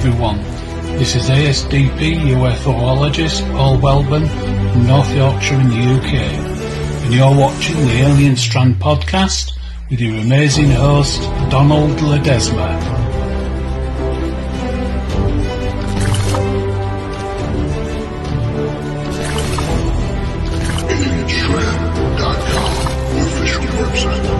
everyone. This is A.S.D.P, UFOologist, Paul Welburn from North Yorkshire in the UK. And you're watching the Alien Strand podcast with your amazing host, Donald Ledesma. AlienStrand.com, the official website.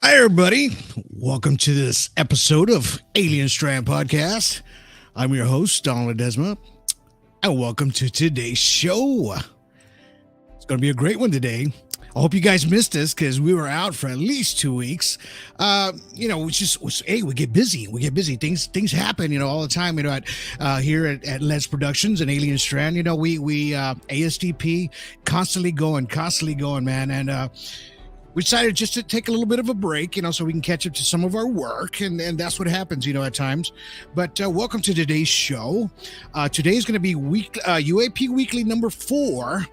Hi, everybody. Welcome to this episode of Alien Strand Podcast. I'm your host, Donald Ledesma, and welcome to today's show. It's going to be a great one today. I hope you guys missed us because we were out for at least 2 weeks. We get busy. Things happen, all the time. Here at ledzproduction and Alien Strand, we A.S.D.P constantly going, man, and we decided just to take a little bit of a break, so we can catch up to some of our work, and that's what happens, at times. But welcome to today's show. Today is going to be UAP Weekly number 4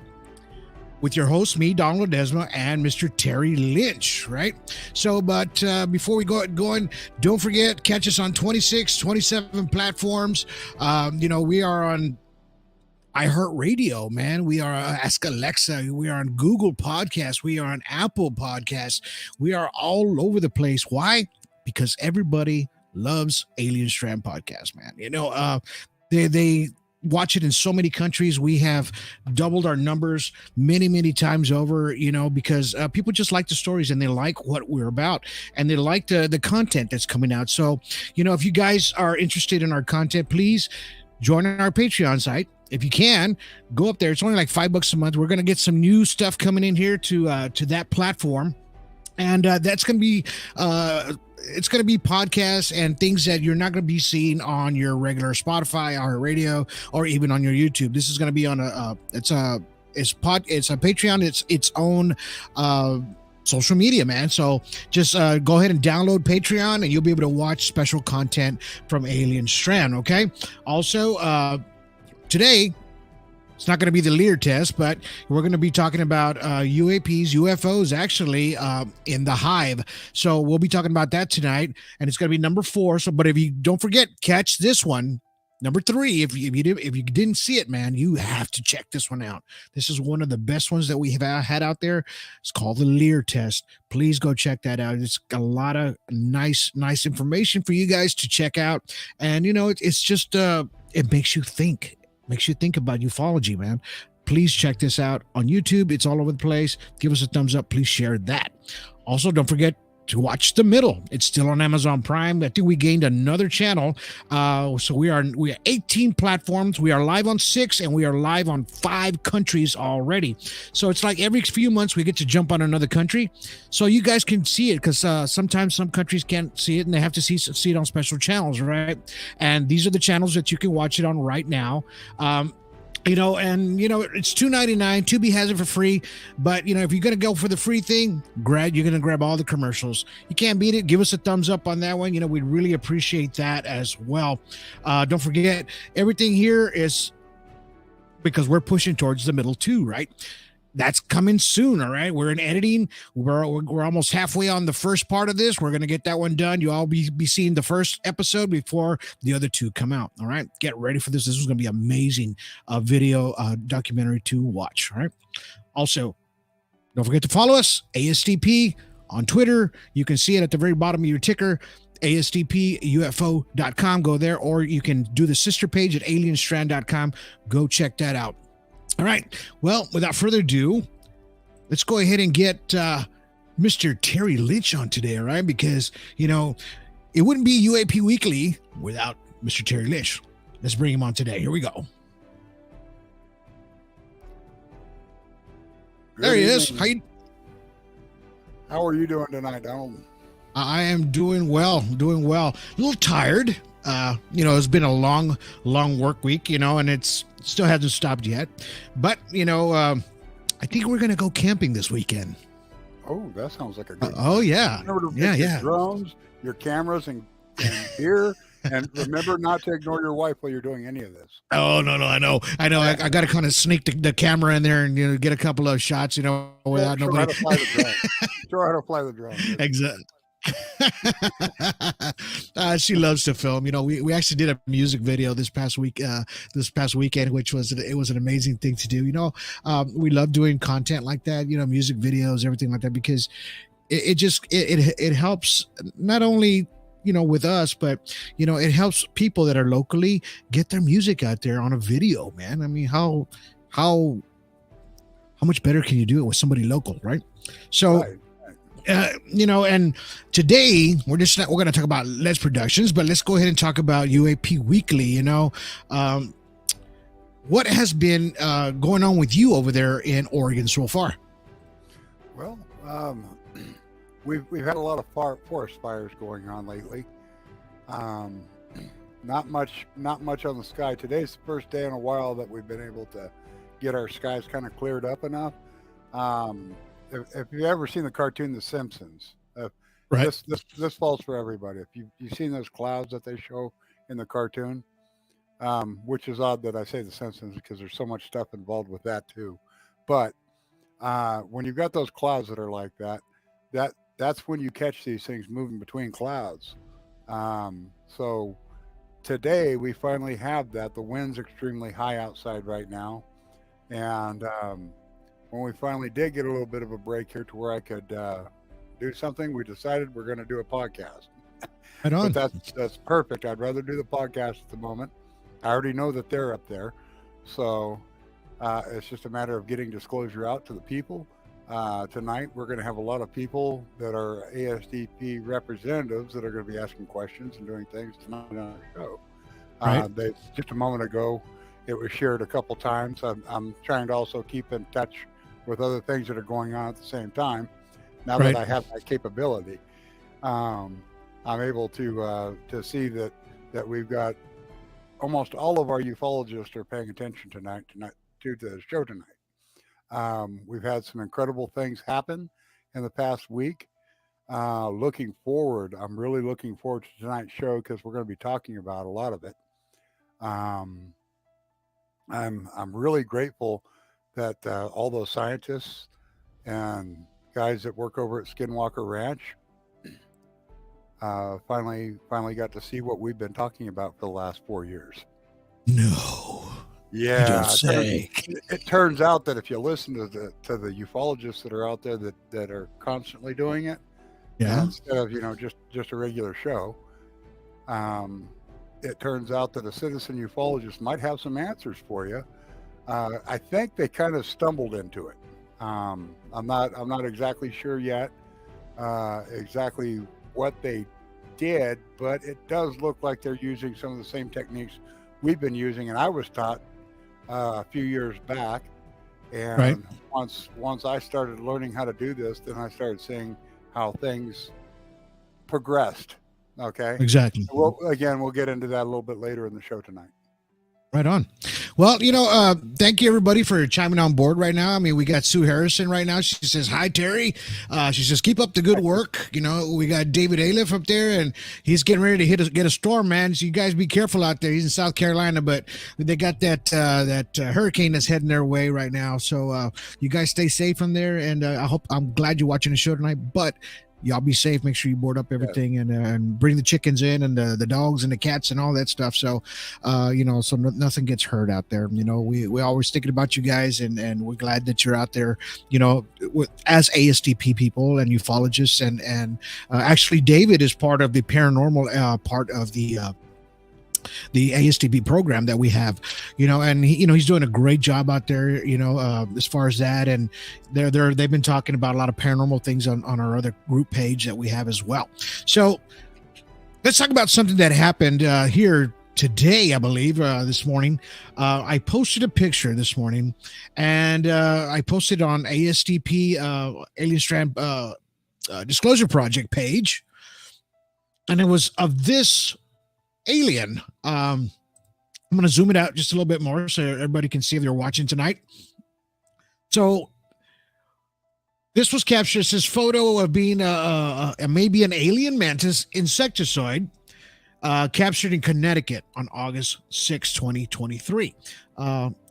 with your host, me, Donald Ledesma, and Mr. Terry Linch, right? So, but before we go going, don't forget, catch us on 26, 27 platforms. We are on iHeartRadio, man. We are Ask Alexa. We are on Google Podcasts. We are on Apple Podcasts. We are all over the place. Why? Because everybody loves Alien Strand Podcast, man. They watch it in so many countries. We have doubled our numbers many times over, because people just like the stories and they like what we're about and they like the content that's coming out. So, if you guys are interested in our content, please join our Patreon site. If you can, go up there. It's only like $5 a month. We're going to get some new stuff coming in here to that platform. And that's going to be it's going to be podcasts and things that you're not going to be seeing on your regular Spotify or radio or even on your YouTube. This is going to be on it's a Patreon. It's its own social media, man. So just go ahead and download Patreon and you'll be able to watch special content from Alien Strand. Okay. Also, today, it's not going to be the Lear test, but we're going to be talking about UAPs, UFOs, actually, in the Hive. So we'll be talking about that tonight, and it's going to be number 4. So, but if you don't forget, catch this one, number 3. If you didn't see it, man, you have to check this one out. This is one of the best ones that we have had out there. It's called the Lear test. Please go check that out. It's got a lot of nice information for you guys to check out, and it's just it makes you think. Makes you think about ufology, man. Please check this out on YouTube. It's all over the place. Give us a thumbs up. Please share that. Also, don't forget to watch The Middle. It's still on Amazon Prime. I think we gained another channel. So we are 18 platforms. We are live on 6 and we are live on 5 countries already. So it's like every few months we get to jump on another country. So you guys can see it because sometimes some countries can't see it and they have to see it on special channels, right? And these are the channels that you can watch it on right now. And it's $2.99. Tubi has it for free, but if you're gonna go for the free thing, you're gonna grab all the commercials. You can't beat it. Give us a thumbs up on that one. We'd really appreciate that as well. Don't forget, everything here is because we're pushing towards the middle too, right? That's coming soon. All right. We're in editing. We're almost halfway on the first part of this. We're going to get that one done. You all be seeing the first episode before the other two come out. All right. Get ready for this. This is going to be amazing video documentary to watch. All right. Also, don't forget to follow us, A.S.D.P on Twitter. You can see it at the very bottom of your ticker, ASDPUFO.com. Go there, or you can do the sister page at alienstrand.com. Go check that out. All right. Well, without further ado, let's go ahead and get Mr. Terry Linch on today, all right? Because, it wouldn't be UAP Weekly without Mr. Terry Linch. Let's bring him on today. Here we go. There he is. How are you doing tonight, Donald? I am doing well. A little tired. It's been a long work week, and it's still hasn't stopped yet. But, I think we're going to go camping this weekend. Oh, that sounds like a good yeah. Remember to Yeah. your drones, your cameras, and gear. And remember not to ignore your wife while you're doing any of this. Oh, no, I know. I got to kind of sneak the camera in there and, get a couple of shots, without Show nobody. how to fly the drone. Show how to fly the drone. Exactly. She loves to film. We actually did a music video this past weekend, which was an amazing thing to do. We love doing content like that, music videos, everything like that, because it helps not only with us, but it helps people that are locally get their music out there on a video, man. I mean, how much better can you do it with somebody local, right? So Right. And today we're going to talk about Let's Productions, but let's go ahead and talk about UAP Weekly. What has been going on with you over there in Oregon so far? Well, we've had a lot of forest fires going on lately. Not much on the sky. Today's the first day in a while that we've been able to get our skies kind of cleared up enough. If you've ever seen the cartoon The Simpsons, right? This falls for everybody. If you've seen those clouds that they show in the cartoon, which is odd that I say The Simpsons because there's so much stuff involved with that too. But when you've got those clouds that are like that's when you catch these things moving between clouds. So today we finally have that. The wind's extremely high outside right now, and when we finally did get a little bit of a break here to where I could do something, we decided we're going to do a podcast. Right on. But that's perfect. I'd rather do the podcast at the moment. I already know that they're up there, so it's just a matter of getting disclosure out to the people. Tonight we're going to have a lot of people that are A.S.D.P representatives that are going to be asking questions and doing things tonight on our show. Right. Just a moment ago, it was shared a couple times. I'm trying to also keep in touch with other things that are going on at the same time. Now Right. that I have that capability, I'm able to see that we've got almost all of our ufologists are paying attention tonight to the show tonight. We've had some incredible things happen in the past week. Looking forward, I'm really looking forward to tonight's show because we're going to be talking about a lot of it. I'm really grateful that all those scientists and guys that work over at Skinwalker Ranch finally got to see what we've been talking about for the last 4 years. No. Yeah, You don't say. it turns out that if you listen to the ufologists that are out there that are constantly doing it, Yeah. instead of just a regular show, it turns out that a citizen ufologist might have some answers for you. I think they kind of stumbled into it. I'm not exactly sure yet exactly what they did, but it does look like they're using some of the same techniques we've been using, and I was taught a few years back. And Right. once I started learning how to do this, then I started seeing how things progressed. Okay. Exactly. We'll get into that a little bit later in the show tonight. Right on. Well, thank you everybody for chiming on board right now. I mean, we got Sue Harrison right now. She says, "Hi, Terry." She says, "Keep up the good work." We got David Aliff up there, and he's getting ready to get a storm, man. So you guys be careful out there. He's in South Carolina, but they got that hurricane that's heading their way right now. So you guys stay safe from there, and I'm glad you're watching the show tonight. But y'all be safe. Make sure you board up everything and bring the chickens in and the dogs and the cats and all that stuff. So, so nothing gets hurt out there. We always thinking about you guys, and we're glad that you're out there, as A.S.D.P people and ufologists. And actually, David is part of the paranormal part of the A.S.D.P program that we have, and he's doing a great job out there, as far as that. And they've been talking about a lot of paranormal things on our other group page that we have as well. So let's talk about something that happened here today, I believe, this morning. I posted a picture this morning, and I posted on A.S.D.P Alien Strand Disclosure Project page, and it was of this alien. I'm going to zoom it out just a little bit more so everybody can see if they're watching tonight. So this was captured. It's this photo of being maybe an alien mantis insectoid captured in Connecticut on August 6, 2023.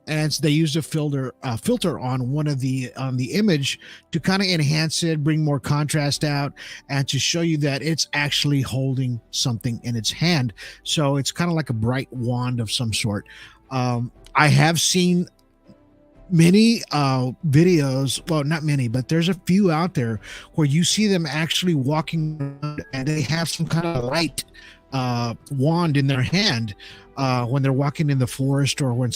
And they used a filter on the image to kind of enhance it, bring more contrast out, and to show you that it's actually holding something in its hand. So it's kind of like a bright wand of some sort. I have seen many videos, well, not many, but there's a few out there where you see them actually walking around and they have some kind of light wand in their hand when they're walking in the forest, or when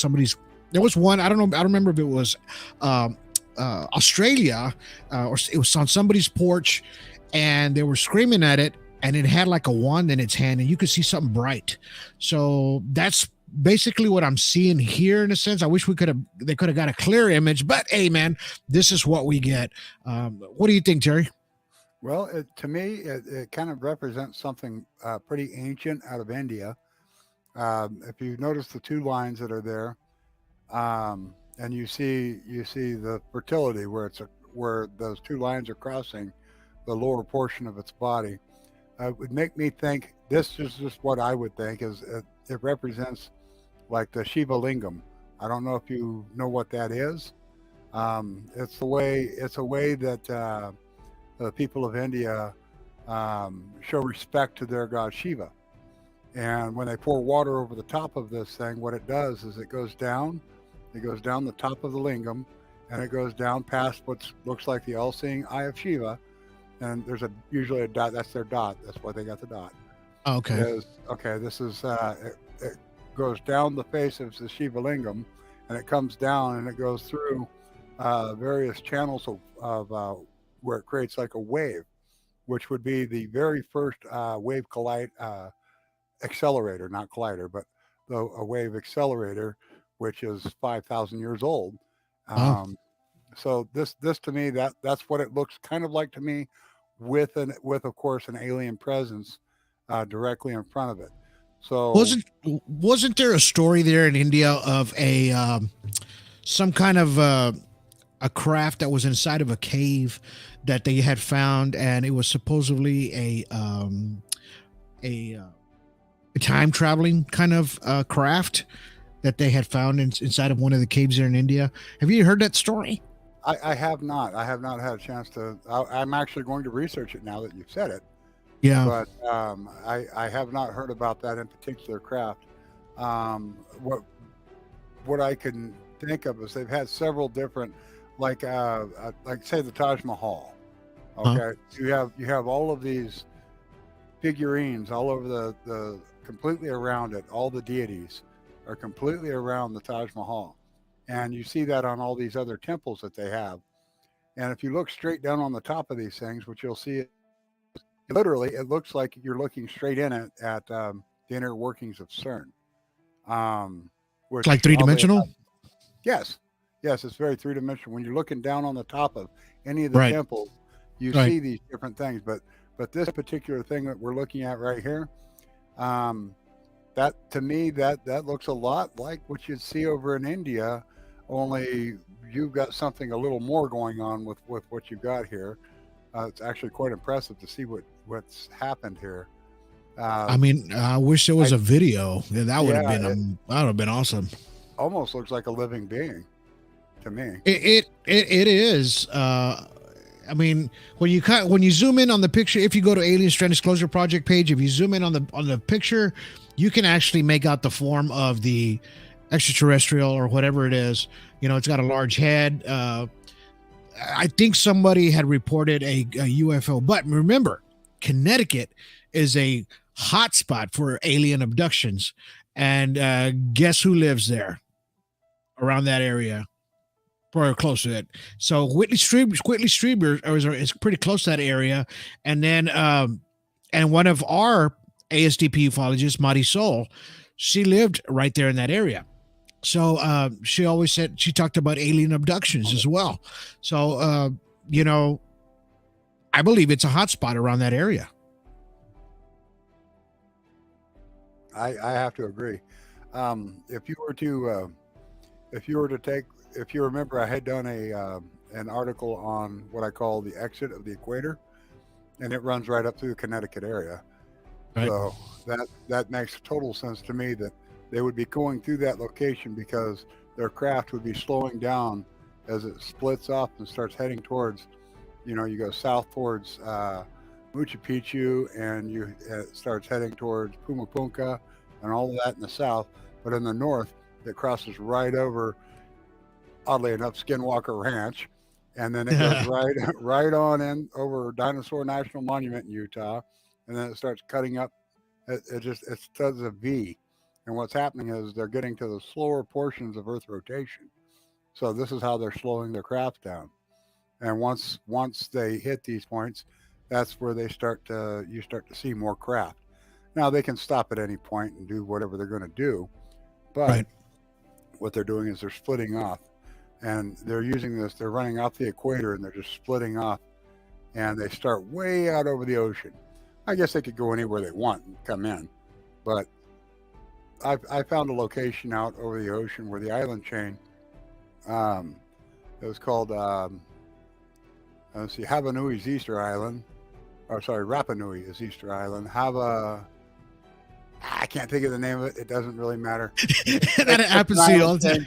there was one, I don't remember if it was Australia or it was on somebody's porch, and they were screaming at it, and it had like a wand in its hand, and you could see something bright. So that's basically what I'm seeing here, in a sense. I wish they could have got a clear image, but hey, man, this is what we get. What do you think, Terry? Well, to me, it kind of represents something pretty ancient out of India. If you notice the two lines that are there, and you see the fertility where those two lines are crossing the lower portion of its body, would make me think, this is just what I would think, is it represents like the Shiva Lingam. I don't know if you know what that is. It's a way that the people of India show respect to their god Shiva. And when they pour water over the top of this thing, what it does is it goes down the top of the lingam, and it goes down past what looks like the all-seeing eye of Shiva. And there's usually a dot. That's their dot. That's why they got the dot. Okay. This is it goes down the face of the Shiva Lingam, and it comes down, and it goes through various channels of where it creates like a wave, which would be the very first wave accelerator, not collider, but a wave accelerator, which is 5,000 years old. So this to me, that's what it looks kind of like to me, with of course an alien presence directly in front of it. So wasn't there a story there in India of some kind of a craft that was inside of a cave that they had found, and it was supposedly a time traveling kind of craft that they had found inside of one of the caves there in India? Have you heard that story? I have not. I have not had a chance to. I'm actually going to research it now that you've said it. Yeah. But I have not heard about that in particular craft. What I can think of is they've had several different, like say the Taj Mahal. Okay, you have all of these figurines all over the completely around it. All the deities are completely around the Taj Mahal. And you see that on all these other temples that they have. And if you look straight down on the top of these things, which you'll see, literally, it looks like you're looking straight in at the inner workings of CERN. Which like three-dimensional? Yes, it's very three-dimensional. When you're looking down on the top of any of the temples, you see these different things. But this particular thing that we're looking at right here, that to me, that looks a lot like what you'd see over in India, only you've got something a little more going on with what you've got here. It's actually quite impressive to see what's happened here. I mean, I wish there was a video. That would have Yeah, been that would have been awesome. almost looks like a living being to me. It is. I mean, when you zoom in on the picture, if you go to Alien Strand Disclosure Project page, if you zoom in on the picture, you can actually make out the form of the extraterrestrial or whatever it is. You know, it's got a large head. I think somebody had reported a UFO, but remember, Connecticut is a hotspot for alien abductions, and guess who lives there around that area? Or close to it. So Whitley Strieber is pretty close to that area. And then and one of our A.S.D.P ufologists, Marisol, she lived right there in that area. So she always said she talked about alien abductions as well. So you know, I believe it's a hot spot around that area. I have to agree. If you remember, I had done an article on what I call the exit of the equator, and it runs right up through the Connecticut area. Right. So that makes total sense to me that they would be going through that location because their craft would be slowing down as it splits off and starts heading towards, you know, you go south towards Machu Picchu, and it starts heading towards Pumapunka and all of that in the south. But in the north, it crosses right over, oddly enough, Skinwalker Ranch, and then it goes right on in over Dinosaur National Monument in Utah, and then it starts cutting up. It does a V, and what's happening is they're getting to the slower portions of Earth rotation. So this is how they're slowing their craft down, and once they hit these points, that's where you start to see more craft. Now they can stop at any point and do whatever they're going to do, but what they're doing is they're splitting off. And they're using this, they're running off the equator and they're just splitting off, and they start way out over the ocean. I guess they could go anywhere they want and come in, but I found a location out over the ocean where the island chain, it was called, let's see, Hava Nui is Easter Island, or sorry, Rapa Nui is Easter Island. I can't think of the name of it. It doesn't really matter. That happens to you all the time.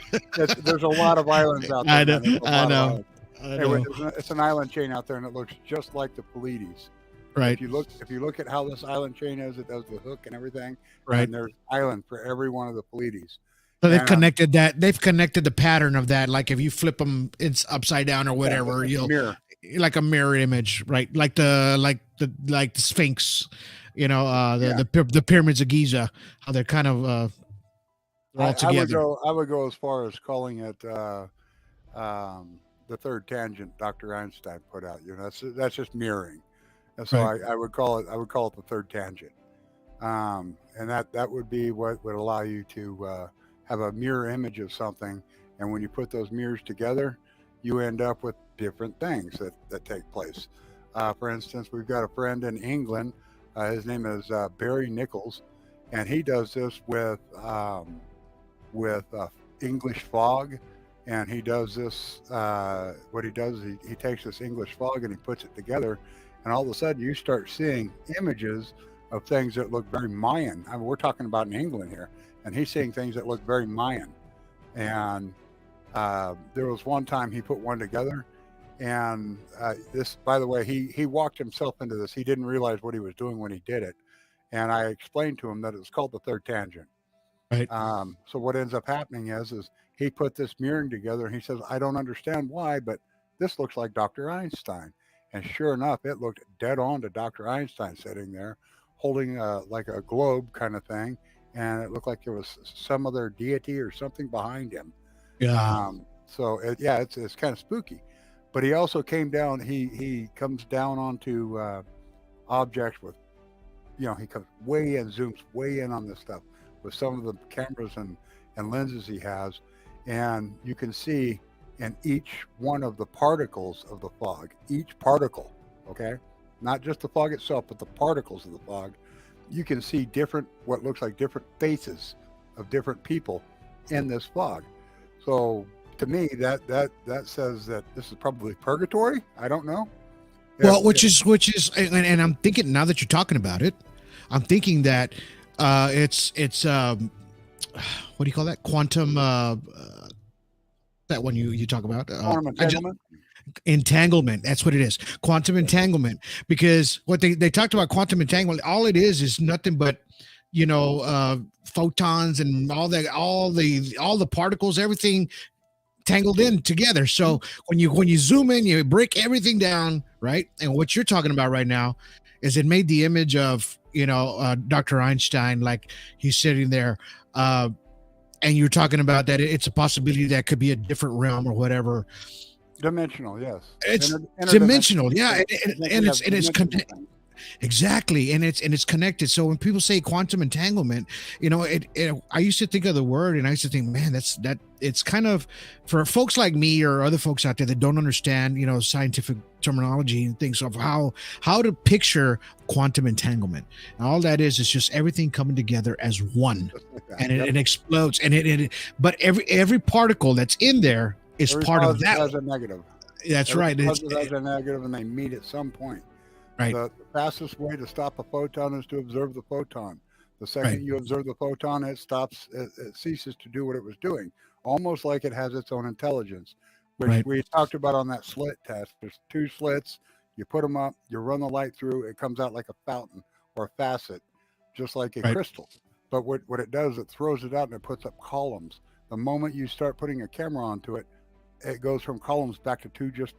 There's a lot of islands out there. I know. Anyway, it's an island chain out there, and it looks just like the Pleiades. Right. If you look at how this island chain is, it does the hook and everything. Right. And there's island for every one of the Pleiades. So they've connected that. They've connected the pattern of that. Like if you flip them, it's upside down or whatever. You'll mirror, like a mirror image, right? Like the Sphinx. You know, the pyramids of Giza, how they're kind of all together. I would go as far as calling it the third tangent Dr. Einstein put out. You know, that's just mirroring. And so I would call it the third tangent. And that would be what would allow you to have a mirror image of something. And when you put those mirrors together, you end up with different things that take place. For instance, we've got a friend in England. His name is Barry Nichols, and he does this with English fog. And he does this. What he does is he takes this English fog and he puts it together, and all of a sudden you start seeing images of things that look very Mayan. I mean, we're talking about in England here, and he's seeing things that look very Mayan. And there was one time he put one together. And this, by the way, he walked himself into this. He didn't realize what he was doing when he did it. And I explained to him that it was called the third tangent. Right. So what ends up happening is he put this mirroring together, and he says, I don't understand why, but this looks like Dr. Einstein. And sure enough, it looked dead on to Dr. Einstein sitting there holding like a globe kind of thing. And it looked like there was some other deity or something behind him. Yeah. So it's kind of spooky. But he also came down, he comes down onto objects with, you know, he comes way in, zooms way in on this stuff with some of the cameras and lenses he has. And you can see in each one of the particles of the fog, each particle, okay? Not just the fog itself, but the particles of the fog. you can see what looks like different faces of different people in this fog. So to me, that says that this is probably purgatory. I don't know. Well, which is, and I'm thinking, now that you're talking about it, I'm thinking that it's what do you call that? Quantum, that one you talk about. Quantum entanglement. Entanglement. That's what it is. Quantum entanglement. Because what they talked about quantum entanglement, all it is nothing but, photons and all the particles, everything tangled in together. So when you zoom in, you break everything down, right? And what you're talking about right now is it made the image of, Dr. Einstein, like he's sitting there, and you're talking about that it's a possibility that could be a different realm or whatever. Dimensional, yes. It's dimensional, yeah, and it's connected. Exactly, and it's connected. So when people say quantum entanglement, I used to think of the word, and I used to think, man, it's kind of for folks like me or other folks out there that don't understand, scientific terminology and things of how to picture quantum entanglement. And all that is just everything coming together as one, and it explodes, and but every particle that's in there is part of that. Has a negative. That's right. Has a negative, and they meet at some point. Right. The fastest way to stop a photon is to observe the photon. The second you observe the photon, it stops. It ceases to do what it was doing, almost like it has its own intelligence, which we talked about on that slit test. There's 2 slits. You put them up. You run the light through. It comes out like a fountain or a facet, just like a crystal. But what it does, it throws it out and it puts up columns. The moment you start putting a camera onto it, it goes from columns back to 2 just.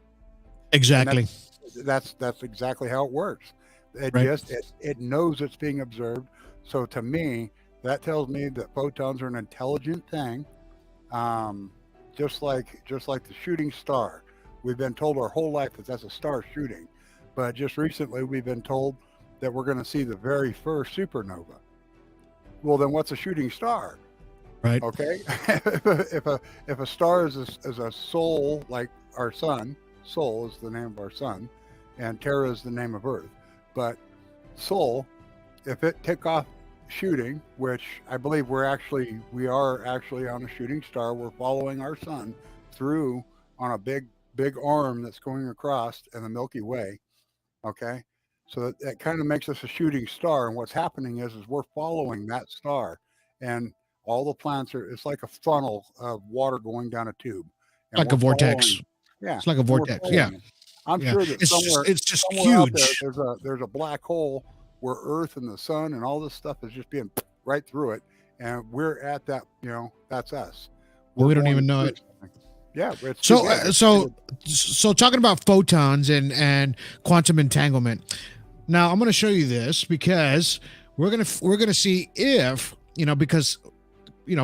Exactly. That's exactly how it works. It knows it's being observed. So to me, that tells me that photons are an intelligent thing, just like the shooting star. We've been told our whole life that that's a star shooting, but just recently we've been told that we're going to see the very first supernova. Well, then what's a shooting star? Right. Okay. if a star is a soul, like our sun. Sol is the name of our sun, and Terra is the name of Earth. But Sol, if it took off shooting, which I believe we are actually on a shooting star. We're following our sun through on a big arm that's going across in the Milky Way. Okay, so that kind of makes us a shooting star. And what's happening is we're following that star, and all the planets it's like a funnel of water going down a tube, like a vortex. Yeah, it's like a vortex. Yeah, I'm sure that it's just somewhere huge. Out there, there's a black hole where Earth and the sun and all this stuff is just being right through it, and we're at that. That's us. We don't even know it. Yeah. So talking about photons and quantum entanglement. Now I'm going to show you this because we're gonna see if because.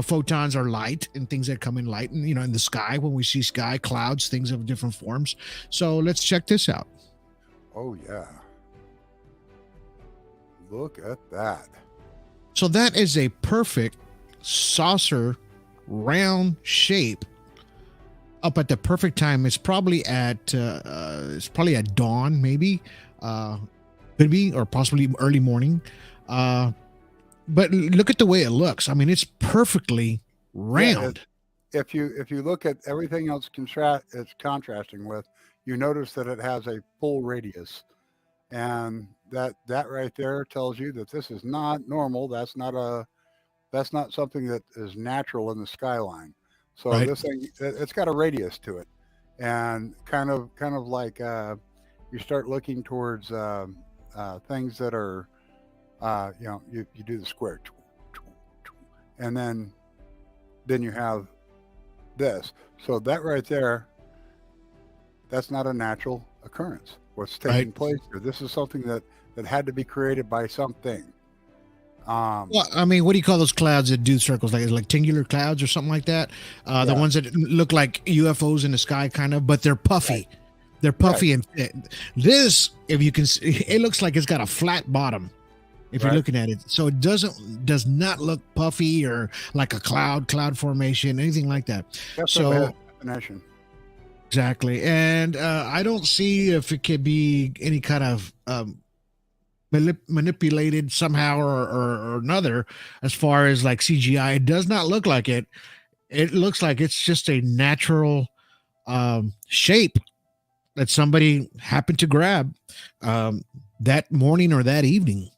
Photons are light and things that come in light and, in the sky, when we see sky, clouds, things of different forms. So let's check this out. Oh, yeah. Look at that. So that is a perfect saucer round shape up at the perfect time. It's probably at dawn, maybe, could be, or possibly early morning. But look at the way it looks. I mean, it's perfectly round. Yeah, if you look at everything else it's contrasting with, you notice that it has a full radius, and that right there tells you that this is not normal. That's not something that is natural in the skyline. So This thing, it's got a radius to it, and kind of like you start looking towards things that are. You do the square, and then you have this. So that right there, that's not a natural occurrence. What's taking place here? This is something that had to be created by something. Well, I mean, what do you call those clouds that do circles, like rectangular clouds or something like that? The ones that look like UFOs in the sky, kind of, but they're puffy. Right. They're puffy, and this, if you can see, it looks like it's got a flat bottom. If you're looking at it, so it does not look puffy or like a cloud formation, anything like that. So definition. Exactly, and I don't see if it could be any kind of manipulated somehow or another, as far as like CGI. It does not look like it. It looks like it's just a natural shape that somebody happened to grab that morning or that evening.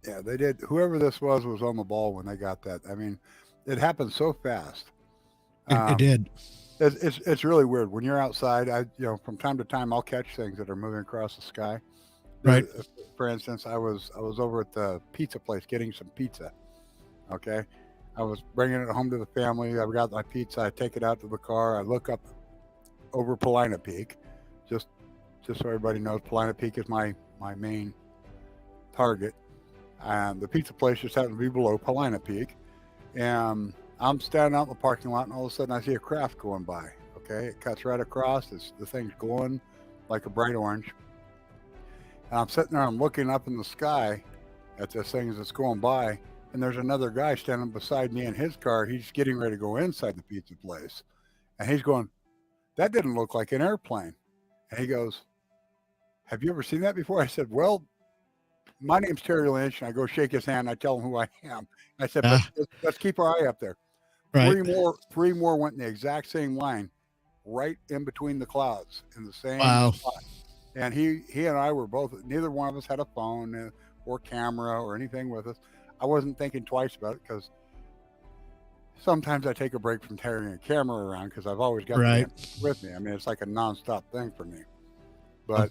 Yeah, they did. Whoever this was on the ball when they got that. I mean, it happened so fast. It did. It's really weird when you're outside. From time to time I'll catch things that are moving across the sky. Right. For instance, I was over at the pizza place getting some pizza. Okay, I was bringing it home to the family. I got my pizza. I take it out to the car. I look up over Paulina Peak, just so everybody knows, Paulina Peak is my main target. And the pizza place just happened to be below Paulina Peak, and I'm standing out in the parking lot, and all of a sudden I see a craft going by. Okay, it cuts right across. The thing's glowing like a bright orange. And I'm sitting there, I'm looking up in the sky at this thing as it's going by, and there's another guy standing beside me in his car. He's getting ready to go inside the pizza place, and he's going, "That didn't look like an airplane." And he goes, "Have you ever seen that before?" I said, "Well, my name's Terry Linch," and I go shake his hand. I tell him who I am. I said, "But let's keep our eye up there." Right. Three more went in the exact same line, right in between the clouds in the same spot. And he and I were both. Neither one of us had a phone or camera or anything with us. I wasn't thinking twice about it because sometimes I take a break from carrying a camera around because I've always got it with me. I mean, it's like a nonstop thing for me. But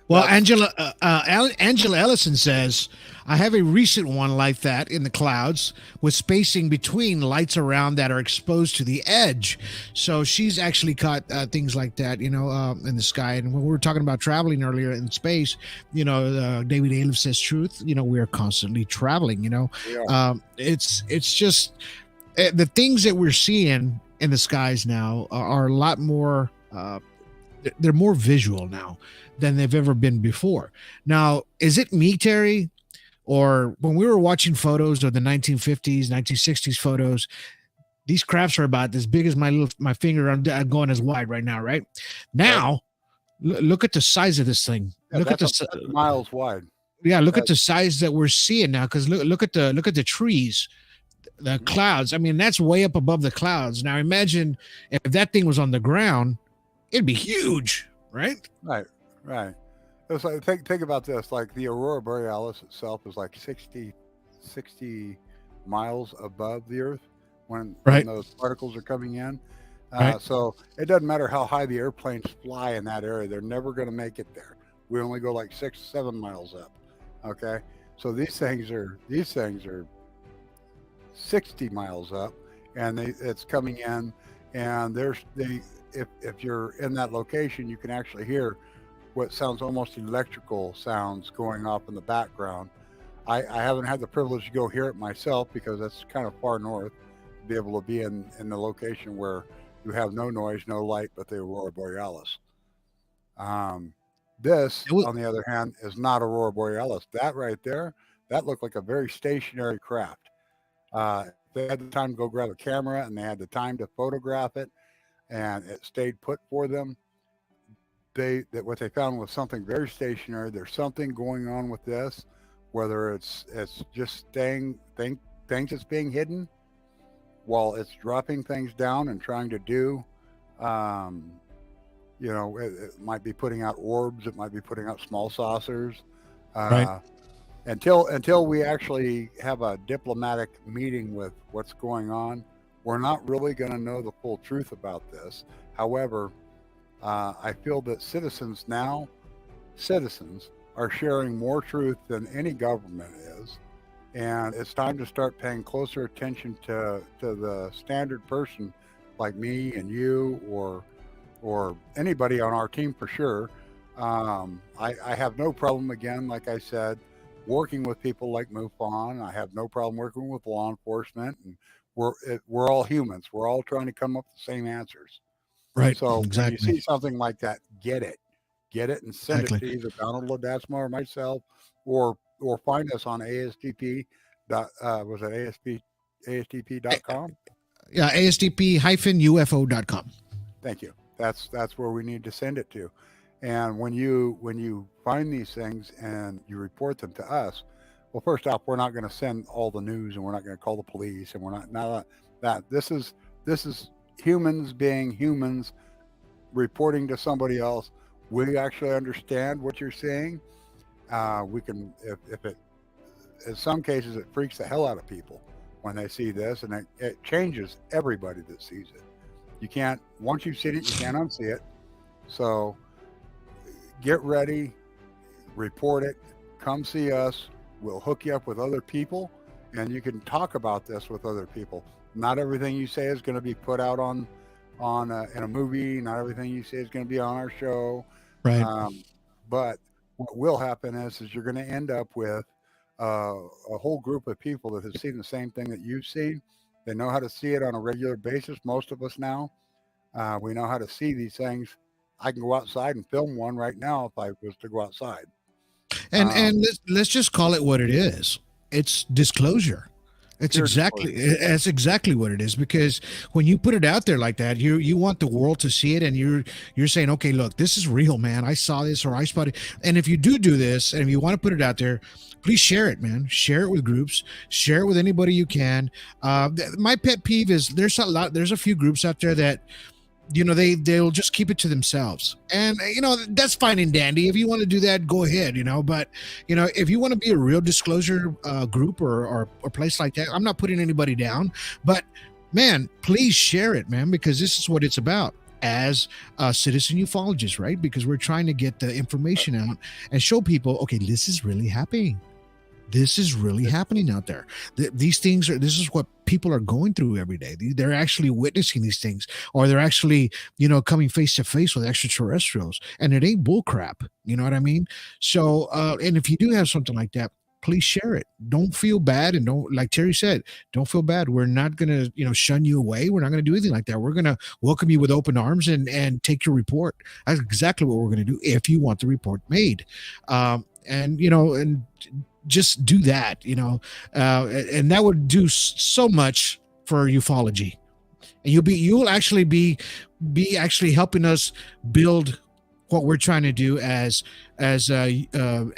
well, Angela Ellison says, "I have a recent one like that in the clouds with spacing between lights around that are exposed to the edge." So she's actually caught things like that, in the sky. And when we were talking about traveling earlier in space, David Aliff says truth. We're constantly traveling. It's just the things that we're seeing in the skies now are a lot more. They're more visual now than they've ever been before. Now, is it me, Terry, or when we were watching photos of the 1950s, 1960s photos, these crafts are about as big as my finger? I'm going as wide right now, right? Now, look at the size of this thing. Yeah, look at that's miles wide. Yeah, look at the size that we're seeing now. Because look at the trees, the clouds. I mean, that's way up above the clouds. Now, imagine if that thing was on the ground, it'd be huge, right? Right. It's like, think about this. Like the Aurora Borealis itself is like 60 miles above the Earth when those particles are coming in. So it doesn't matter how high the airplanes fly in that area. They're never going to make it there. We only go like 6-7 miles up. Okay. So these things are 60 miles up, and it's coming in, and if you're in that location, you can actually hear what sounds almost electrical sounds going off in the background. I haven't had the privilege to go hear it myself because that's kind of far north to be able to be in the location where you have no noise, no light, but the Aurora Borealis. This, on the other hand, is not Aurora Borealis. That right there, that looked like a very stationary craft. They had the time to go grab a camera, and they had the time to photograph it, and it stayed put for them. What they found was something very stationary. There's something going on with this, whether it's just things that's being hidden while it's dropping things down and trying to do. It might be putting out orbs. It might be putting out small saucers. Until we actually have a diplomatic meeting with what's going on, we're not really going to know the full truth about this. However, I feel that citizens are sharing more truth than any government is, and it's time to start paying closer attention to the standard person like me and you or anybody on our team for sure. I have no problem, again, like I said, working with people like MUFON. I have no problem working with law enforcement, and we're all humans. We're all trying to come up with the same answers. Right. So exactly. when you see something like that, get it and send it to either Donald Ledesma or myself, or find us on A.S.D.P. Was it ASDP.com? Yeah, ASDP-UFO.com. Thank you. That's where we need to send it to. And when you find these things and you report them to us, well, first off, we're not going to send all the news, and we're not going to call the police, and we're not that. This is humans being humans, reporting to somebody else. We actually understand what you're saying. We can, if it, in some cases, it freaks the hell out of people when they see this, and it changes everybody that sees it. You can't, once you've seen it, you can't unsee it. So get ready, report it, come see us. We'll hook you up with other people, and you can talk about this with other people. Not everything you say is going to be put out in a movie. Not everything you say is going to be on our show. Right. But what will happen is you're going to end up with a whole group of people that have seen the same thing that you've seen. They know how to see it on a regular basis. Most of us now, we know how to see these things. I can go outside and film one right now if I was to go outside. And let's just call it what it is. It's disclosure. That's exactly what it is, because when you put it out there like that, you want the world to see it, and you're saying, okay, look, this is real, man. I saw this, or I spotted. And if you do this, and if you want to put it out there, please share it, man. Share it with groups. Share it with anybody you can. My pet peeve is there's a few groups out there that, they'll just keep it to themselves, and that's fine and dandy. If you want to do that, go ahead, but if you want to be a real disclosure group or place like that, I'm not putting anybody down, but man, please share it, man, because this is what it's about as citizen ufologists, right? Because we're trying to get the information out and show people, okay, this is really happening. This is really happening out there. These things this is what people are going through every day. They're actually witnessing these things, or they're actually, coming face to face with extraterrestrials, and it ain't bull crap. You know what I mean? So, and if you do have something like that, please share it. Don't feel bad. And don't, like Terry said, don't feel bad. We're not going to, shun you away. We're not going to do anything like that. We're going to welcome you with open arms and take your report. That's exactly what we're going to do if you want the report made. And just do that, and that would do so much for ufology, and you'll actually be actually helping us build what we're trying to do as A.S.D.P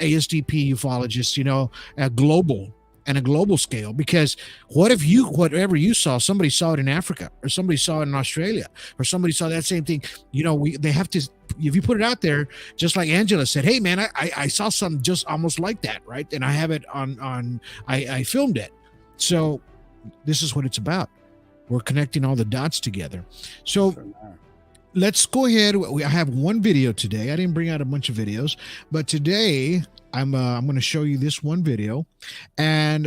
ufologists, a global scale. Because what if whatever you saw, somebody saw it in Africa, or somebody saw it in Australia, or somebody saw that same thing? They have to. If you put it out there, just like Angela said, hey man, I saw something just almost like that, right? And I have it on I filmed it. So this is what it's about. We're connecting all the dots together. So let's go ahead. I have one video today. I didn't bring out a bunch of videos, but today I'm going to show you this one video, and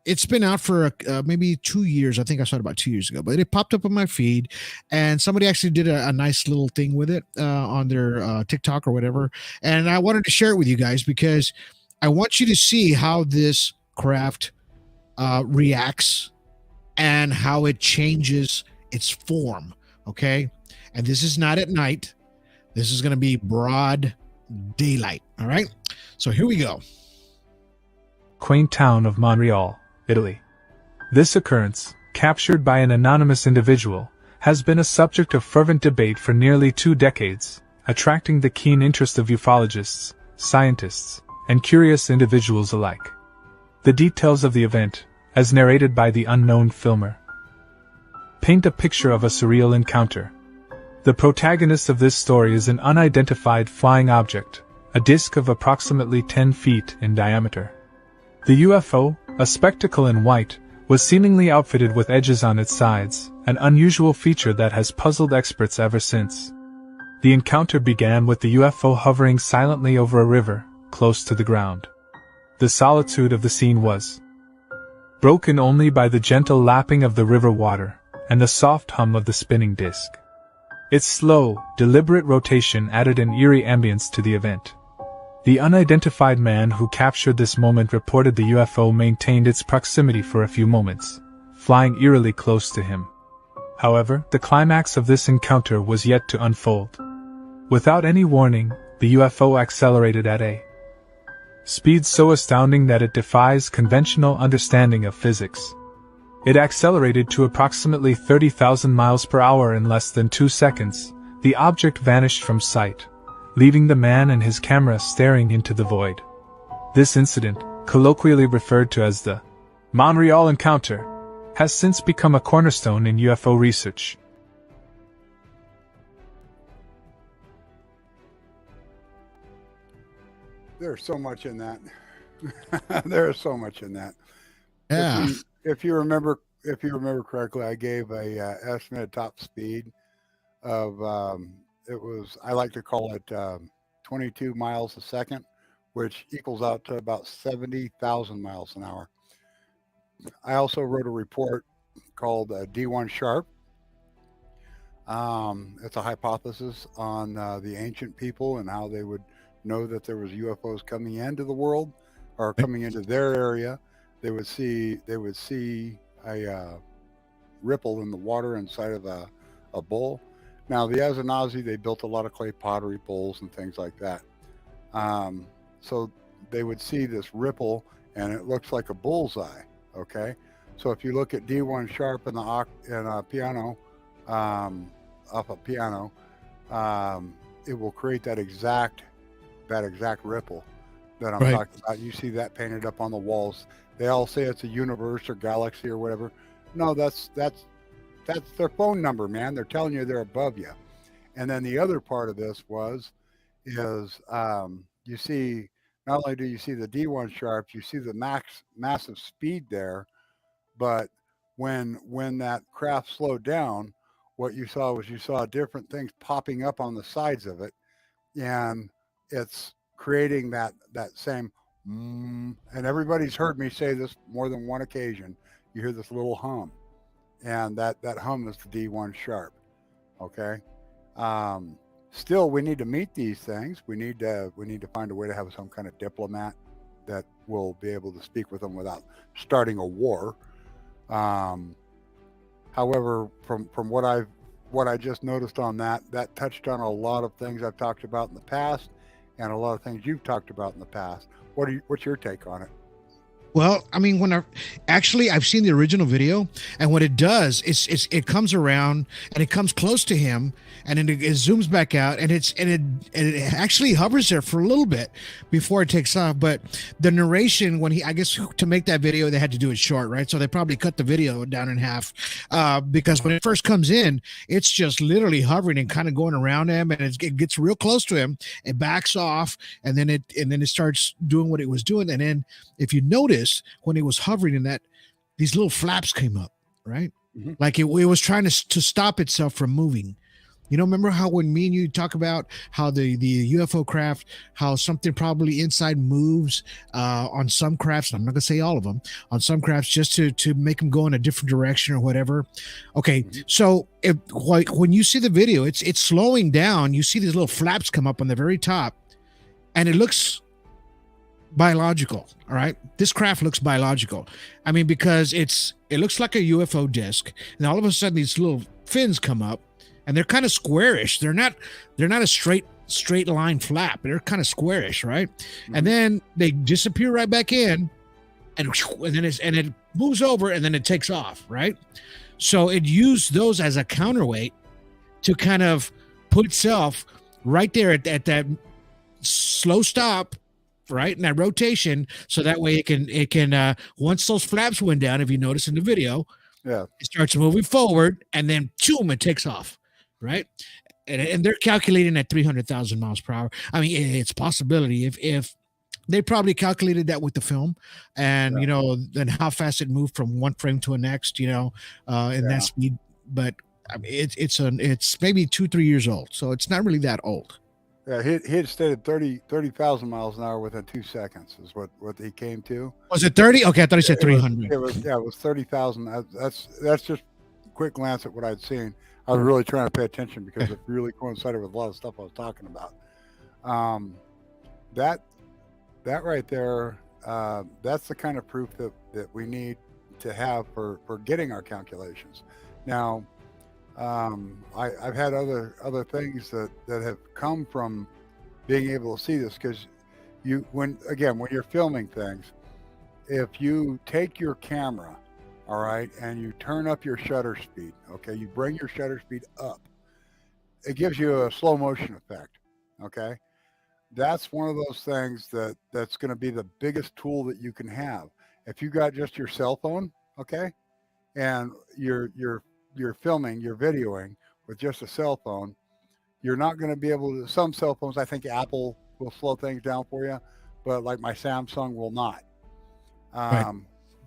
it's been out for maybe 2 years. I think I saw it about 2 years ago, but it popped up on my feed, and somebody actually did a nice little thing with it on their TikTok or whatever. And I wanted to share it with you guys because I want you to see how this craft reacts and how it changes its form. Okay. And this is not at night. This is going to be broad daylight. All right. So here we go. Quaint town of Montreal, Italy. This occurrence, captured by an anonymous individual, has been a subject of fervent debate for nearly 2 decades, attracting the keen interest of ufologists, scientists, and curious individuals alike. The details of the event, as narrated by the unknown filmer, paint a picture of a surreal encounter. The protagonist of this story is an unidentified flying object, a disc of approximately 10 feet in diameter. The UFO, a spectacle in white, was seemingly outfitted with edges on its sides, an unusual feature that has puzzled experts ever since. The encounter began with the UFO hovering silently over a river, close to the ground. The solitude of the scene was broken only by the gentle lapping of the river water and the soft hum of the spinning disc. Its slow, deliberate rotation added an eerie ambience to the event. The unidentified man who captured this moment reported the UFO maintained its proximity for a few moments, flying eerily close to him. However, the climax of this encounter was yet to unfold. Without any warning, the UFO accelerated at a speed so astounding that it defies conventional understanding of physics. It accelerated to approximately 30,000 miles per hour in less than 2 seconds, the object vanished from sight, leaving the man and his camera staring into the void. This incident, colloquially referred to as the Montreal encounter, has since become a cornerstone in UFO research. There's so much in that. There is so much in that. Yeah. If you remember correctly, I gave a estimated top speed of I like to call it 22 miles a second, which equals out to about 70,000 miles an hour. I also wrote a report called D1 Sharp. It's a hypothesis on the ancient people and how they would know that there was UFOs coming into the world or coming into their area. They would see a ripple in the water inside of a bowl. Now, the Azenazi, they built a lot of clay pottery bowls and things like that. So they would see this ripple, and it looks like a bullseye, okay? So if you look at D1 Sharp in a piano, off a piano, it will create that exact ripple that I'm talking about. You see that painted up on the walls. They all say it's a universe or galaxy or whatever. No, that's their phone number, man. They're telling you they're above you. And then the other part of this is you see, not only do you see the D1 Sharps, you see the massive speed there, but when that craft slowed down, what you saw different things popping up on the sides of it, and it's creating that same and everybody's heard me say this more than one occasion. You hear this little hum, and that hum is the D1 Sharp. Okay. Still, we need to meet these things. We need to find a way to have some kind of diplomat that will be able to speak with them without starting a war. However, from what I just noticed on that touched on a lot of things I've talked about in the past, and a lot of things you've talked about in the past. What's your take on it? Well, I mean, I've seen the original video, and what it does is it comes around and it comes close to him, and then it zooms back out, and it actually hovers there for a little bit before it takes off. But the narration, I guess to make that video, they had to do it short, right? So they probably cut the video down in half, because when it first comes in, it's just literally hovering and kind of going around him, and it gets real close to him, it backs off, and then it starts doing what it was doing, and then if you notice, when it was hovering in that, these little flaps came up, right? Mm-hmm. Like it was trying to stop itself from moving. You know, remember how when me and you talk about how the UFO craft, how something probably inside moves on some crafts, and I'm not gonna say all of them, on some crafts just to make them go in a different direction or whatever. Okay, so when you see the video, it's slowing down. You see these little flaps come up on the very top, and it looks biological. All right, this craft looks biological. I mean, because it looks like a UFO disc, and all of a sudden these little fins come up, and they're kind of squarish. They're not a straight line flap. They're kind of squarish, right? Mm-hmm. And then they disappear right back in, and then it moves over, and then it takes off, right? So it used those as a counterweight to kind of put itself right there at that slow stop, right, in that rotation, so that way it can once those flaps went down, if you notice in the video, it starts moving forward, and then boom, it takes off, right? And they're calculating at 300,000 miles per hour. I mean, it's a possibility if they probably calculated that with the film, and you know, then how fast it moved from one frame to the next, you know, in that speed. But I mean, it's maybe 2-3 years old, so it's not really that old. Yeah, he had stated 30,000 miles an hour within 2 seconds is what he came to. Was it 30? Okay, I thought he said 300. It was 30,000. That's just a quick glance at what I'd seen. I was really trying to pay attention because it really coincided with a lot of stuff I was talking about. That right there, that's the kind of proof that we need to have for getting our calculations. Now, I've had other things that have come from being able to see this, because when you're filming things, if you take your camera, all right, and you turn up your shutter speed, okay, you bring your shutter speed up, it gives you a slow motion effect. Okay, that's one of those things that's going to be the biggest tool that you can have. If you got just your cell phone, okay, and you're filming, you're videoing with just a cell phone, you're not going to be able to. Some cell phones, I think Apple will slow things down for you, but like my Samsung will not. Right.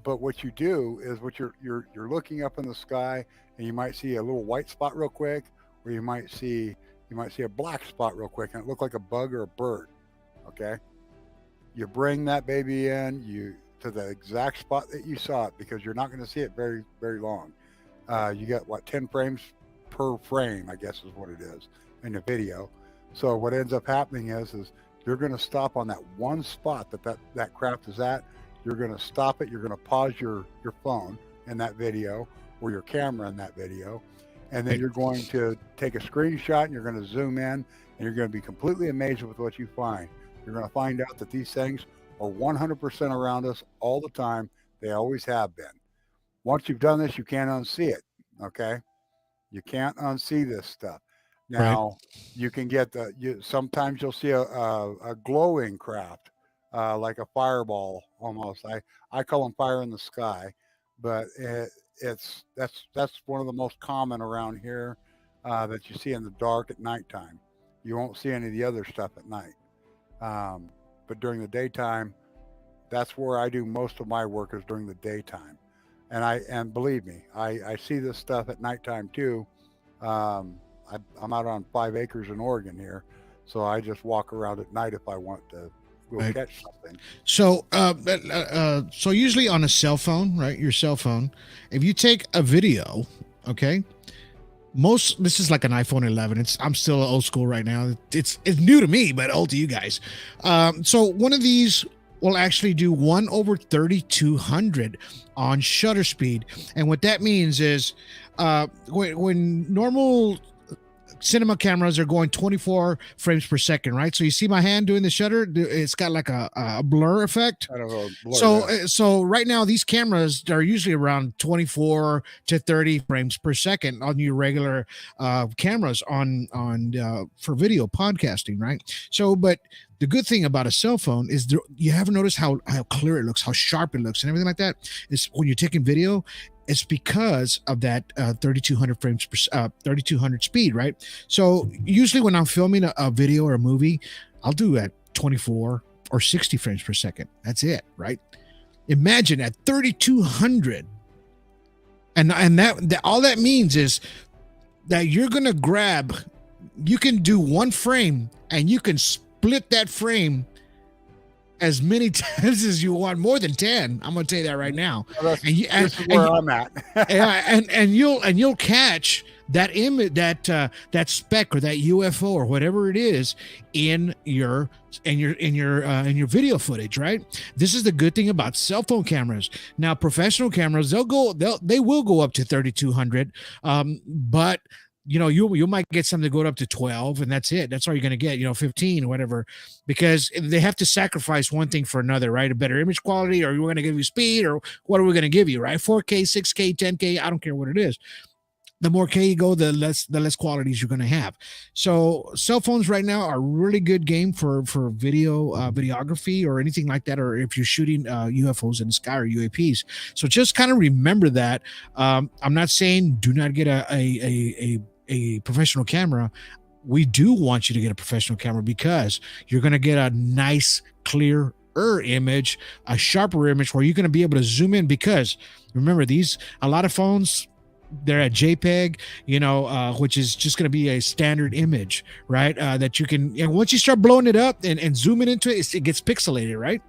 But what you do is what you're looking up in the sky, and you might see a little white spot real quick, or you might see a black spot real quick, and it look like a bug or a bird. Okay, you bring that baby in you to the exact spot that you saw it, because you're not going to see it very very long. You got what, 10 frames per frame, I guess is what it is in the video. So what ends up happening is you're going to stop on that one spot that craft is at. You're going to stop it. You're going to pause your phone in that video, or your camera in that video, and then you're going to take a screenshot, and you're going to zoom in, and you're going to be completely amazed with what you find. You're going to find out that these things are 100% around us all the time. They always have been. Once you've done this, you can't unsee it. Okay, you can't unsee this stuff. Now, you can get sometimes you'll see a glowing craft, like a fireball almost. I call them fire in the sky, but that's one of the most common around here, that you see in the dark at nighttime. You won't see any of the other stuff at night, but during the daytime, that's where I do most of my work, is during the daytime. And believe me, I see this stuff at nighttime too. I'm out on 5 acres in Oregon here, so I just walk around at night if I want to go catch something. So, so usually on a cell phone, right? Your cell phone, if you take a video, okay, this is like an iPhone 11. I'm still old school right now. It's new to me, but old to you guys. So one of these will actually do 1/3200 on shutter speed, and what that means is, when normal cinema cameras are going 24 frames per second, right? So you see my hand doing the shutter, it's got like a blur effect. Kind of a blur, So right now these cameras are usually around 24 to 30 frames per second on your regular cameras on for video podcasting, right? So, but the good thing about a cell phone is you haven't noticed how clear it looks, how sharp it looks, and everything like that. Is when you're taking video, it's because of that 3200 frames per 3200 speed, right? So usually when I'm filming a video or a movie, I'll do at 24 or 60 frames per second. That's it, right? Imagine at 3200, and that all that means is that you're gonna you can do one frame, and you can split that frame as many times as you want, more than 10. I'm going to tell you that right now. Well, this is where I'm at. and you'll catch that image, that speck or that UFO or whatever it is in your video footage, right? This is the good thing about cell phone cameras. Now, professional cameras, they will go up to 3200, but you might get something to go up to 12, and that's it. That's all you're going to get, 15 or whatever, because they have to sacrifice one thing for another, right? A better image quality, or we're going to give you speed, or what are we going to give you, right? 4K, 6K, 10K, I don't care what it is. The more K you go, the less qualities you're going to have. So cell phones right now are a really good game for videography or anything like that, or if you're shooting UFOs in the sky or UAPs. So just kind of remember that. I'm not saying do not get a professional camera. We do want you to get a professional camera, because you're going to get a nice, clear image, a sharper image, where you're going to be able to zoom in, because remember, a lot of phones, they're at JPEG, which is just going to be a standard image, right? That you can, once you start blowing it up and zooming into it, it gets pixelated, right?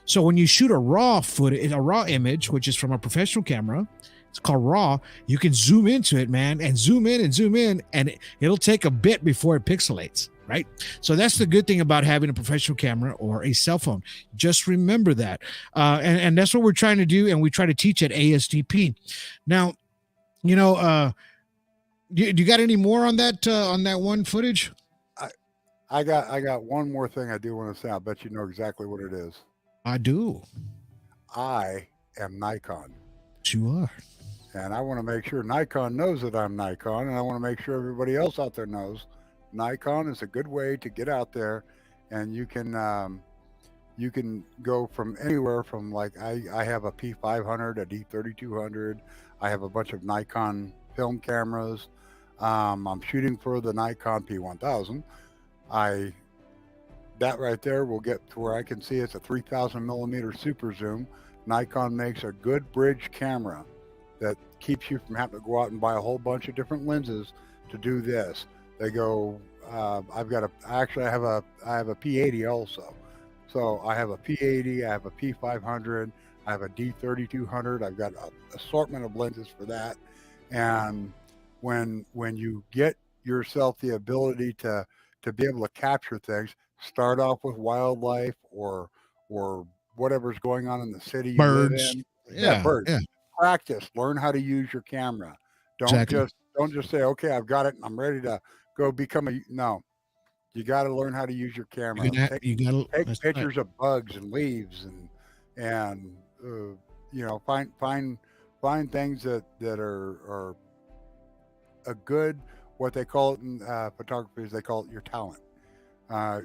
So when you shoot a raw image, which is from a professional camera, it's called RAW, you can zoom into it, man, and zoom in, and it'll take a bit before it pixelates, right? So that's the good thing about having a professional camera or a cell phone. Just remember that. And that's what we're trying to do, and we try to teach at A.S.D.P. Now, do you got any more on that one footage? I got one more thing I do want to say. I bet you know exactly what it is. I do. I am Nikon. You are. And I want to make sure Nikon knows that I'm Nikon, and I want to make sure everybody else out there knows Nikon is a good way to get out there, and you can go from anywhere from, like, I have a P500, a D3200. I have a bunch of Nikon film cameras. I'm shooting for the Nikon P1000. I that right there will get to where I can see it's a 3000 millimeter super zoom. Nikon makes a good bridge camera that keeps you from having to go out and buy a whole bunch of different lenses to do this. They go. I have a P80 also. So I have a P80, I have a P500, I have a D3200. I've got an assortment of lenses for that. And when you get yourself the ability to be able to capture things, start off with wildlife or whatever's going on in the city you live Birds. in. Yeah. Birds. Yeah. Practice. Learn how to use your camera. Don't just say, okay, I've got it and I'm ready to go become no. You got to learn how to use your camera. Take pictures of bugs and leaves and find things that are a good, what they call it in photography is they call it your talent.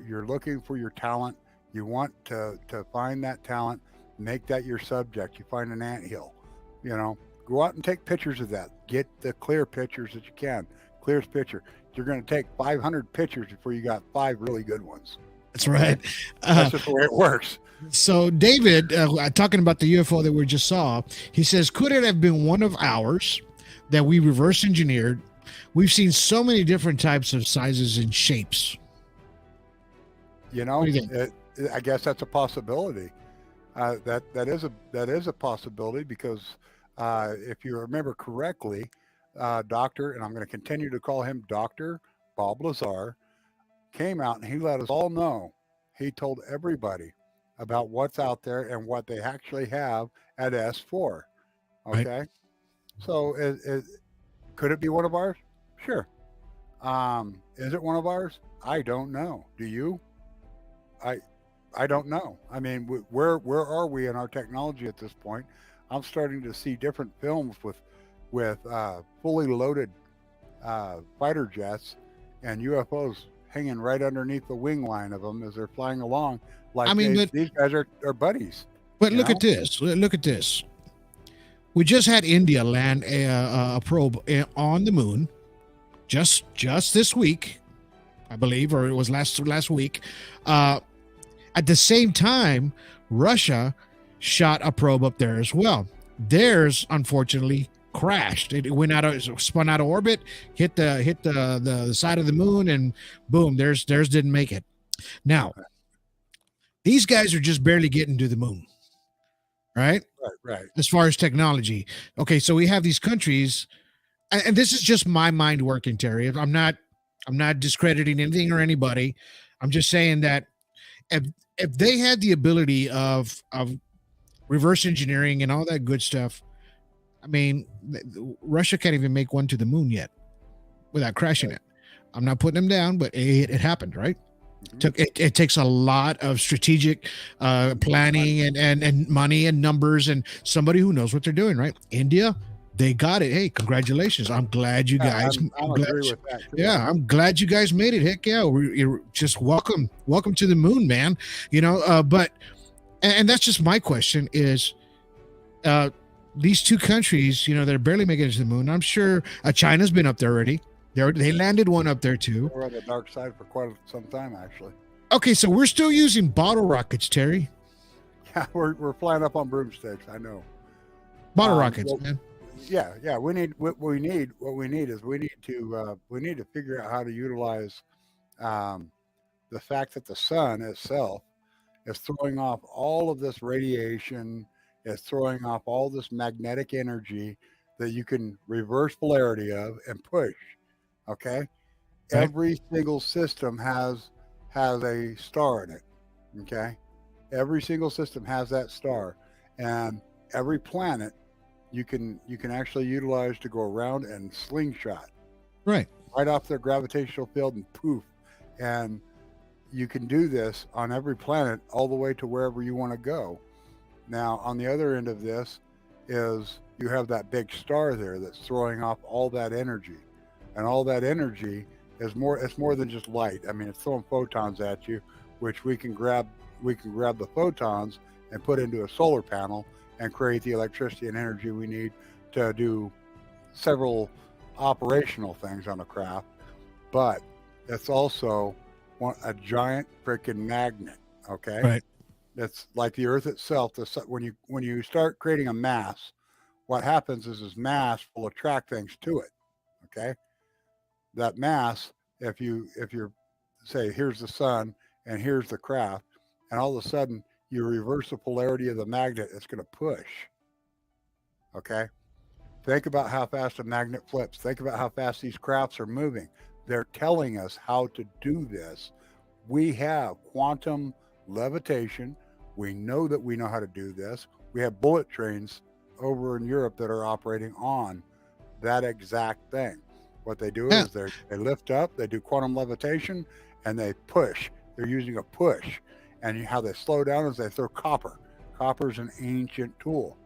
You're looking for your talent. You want to find that talent, make that your subject. You find an anthill, go out and take pictures of that. Get the clear pictures that you can. Clearest picture. You're going to take 500 pictures before you got 5 really good ones. That's right. That's just the way it works. So David, talking about the UFO that we just saw, he says, could it have been one of ours that we reverse engineered? We've seen so many different types of sizes and shapes. I guess that's a possibility. That is a possibility because if you remember correctly, Dr., and I'm going to continue to call him Dr. Bob Lazar, came out and he let us all know. He told everybody about what's out there and what they actually have at S4. Okay. Right. So could it be one of ours? Sure. Is it one of ours? I don't know. Do you? I don't know. I mean, where are we in our technology at this point? I'm starting to see different films with fully loaded fighter jets and UFOs hanging right underneath the wing line of them as they're flying along. Like, these guys are buddies. But look at this. Look at this. We just had India land a probe on the moon just this week, I believe, or it was last week. At the same time, Russia shot a probe up there as well. Theirs, unfortunately, crashed. It spun out of orbit, hit the side of the moon, and boom, theirs didn't make it. Now, these guys are just barely getting to the moon, right? Right. As far as technology, okay. So we have these countries, and this is just my mind working, Terry. I'm not discrediting anything or anybody. I'm just saying that if they had the ability of reverse engineering and all that good stuff, I mean, Russia can't even make one to the moon yet without crashing it. I'm not putting them down, but it happened, right? Mm-hmm. It takes a lot of strategic planning and money and numbers and somebody who knows what they're doing, right? India, they got it. Hey, congratulations. I'm glad you guys. I'm agree with that. Yeah, I'm glad you guys made it. Heck yeah. You're just welcome to the moon, man. But that's just my question is, these two countries, they're barely making it to the moon. I'm sure China's been up there already. They landed one up there too. We're on the dark side for quite some time, actually. Okay, so we're still using bottle rockets, Terry. Yeah, we're flying up on broomsticks. I know. Bottle rockets, man. Yeah. We need to figure out how to utilize the fact that the sun itself is throwing off all of this radiation. It's throwing off all this magnetic energy that you can reverse polarity of and push. Okay. Right. Every single system has a star in it. Okay. Every single system has that star, and every planet you can actually utilize to go around and slingshot right off their gravitational field and poof. And you can do this on every planet all the way to wherever you want to go. Now, on the other end of this, is you have that big star there that's throwing off all that energy, and all that energy is more. It's more than just light. I mean, it's throwing photons at you, which we can grab. We can grab the photons and put into a solar panel and create the electricity and energy we need to do several operational things on a craft. But it's also a giant freaking magnet. Okay, Right. It's like the Earth itself. When you start creating a mass, what happens is this mass will attract things to it. Okay, that mass, if you're say here's the sun and here's the craft, and all of a sudden you reverse the polarity of the magnet, it's going to push. Okay, think about how fast a magnet flips. Think about how fast these crafts are moving. They're telling us how to do this. We have quantum levitation. We know that we know how to do this. We have bullet trains over in Europe that are operating on that exact thing. What they do is they lift up, they do quantum levitation, and they push. They're using a push. And how they slow down is they throw copper. Copper is an ancient tool.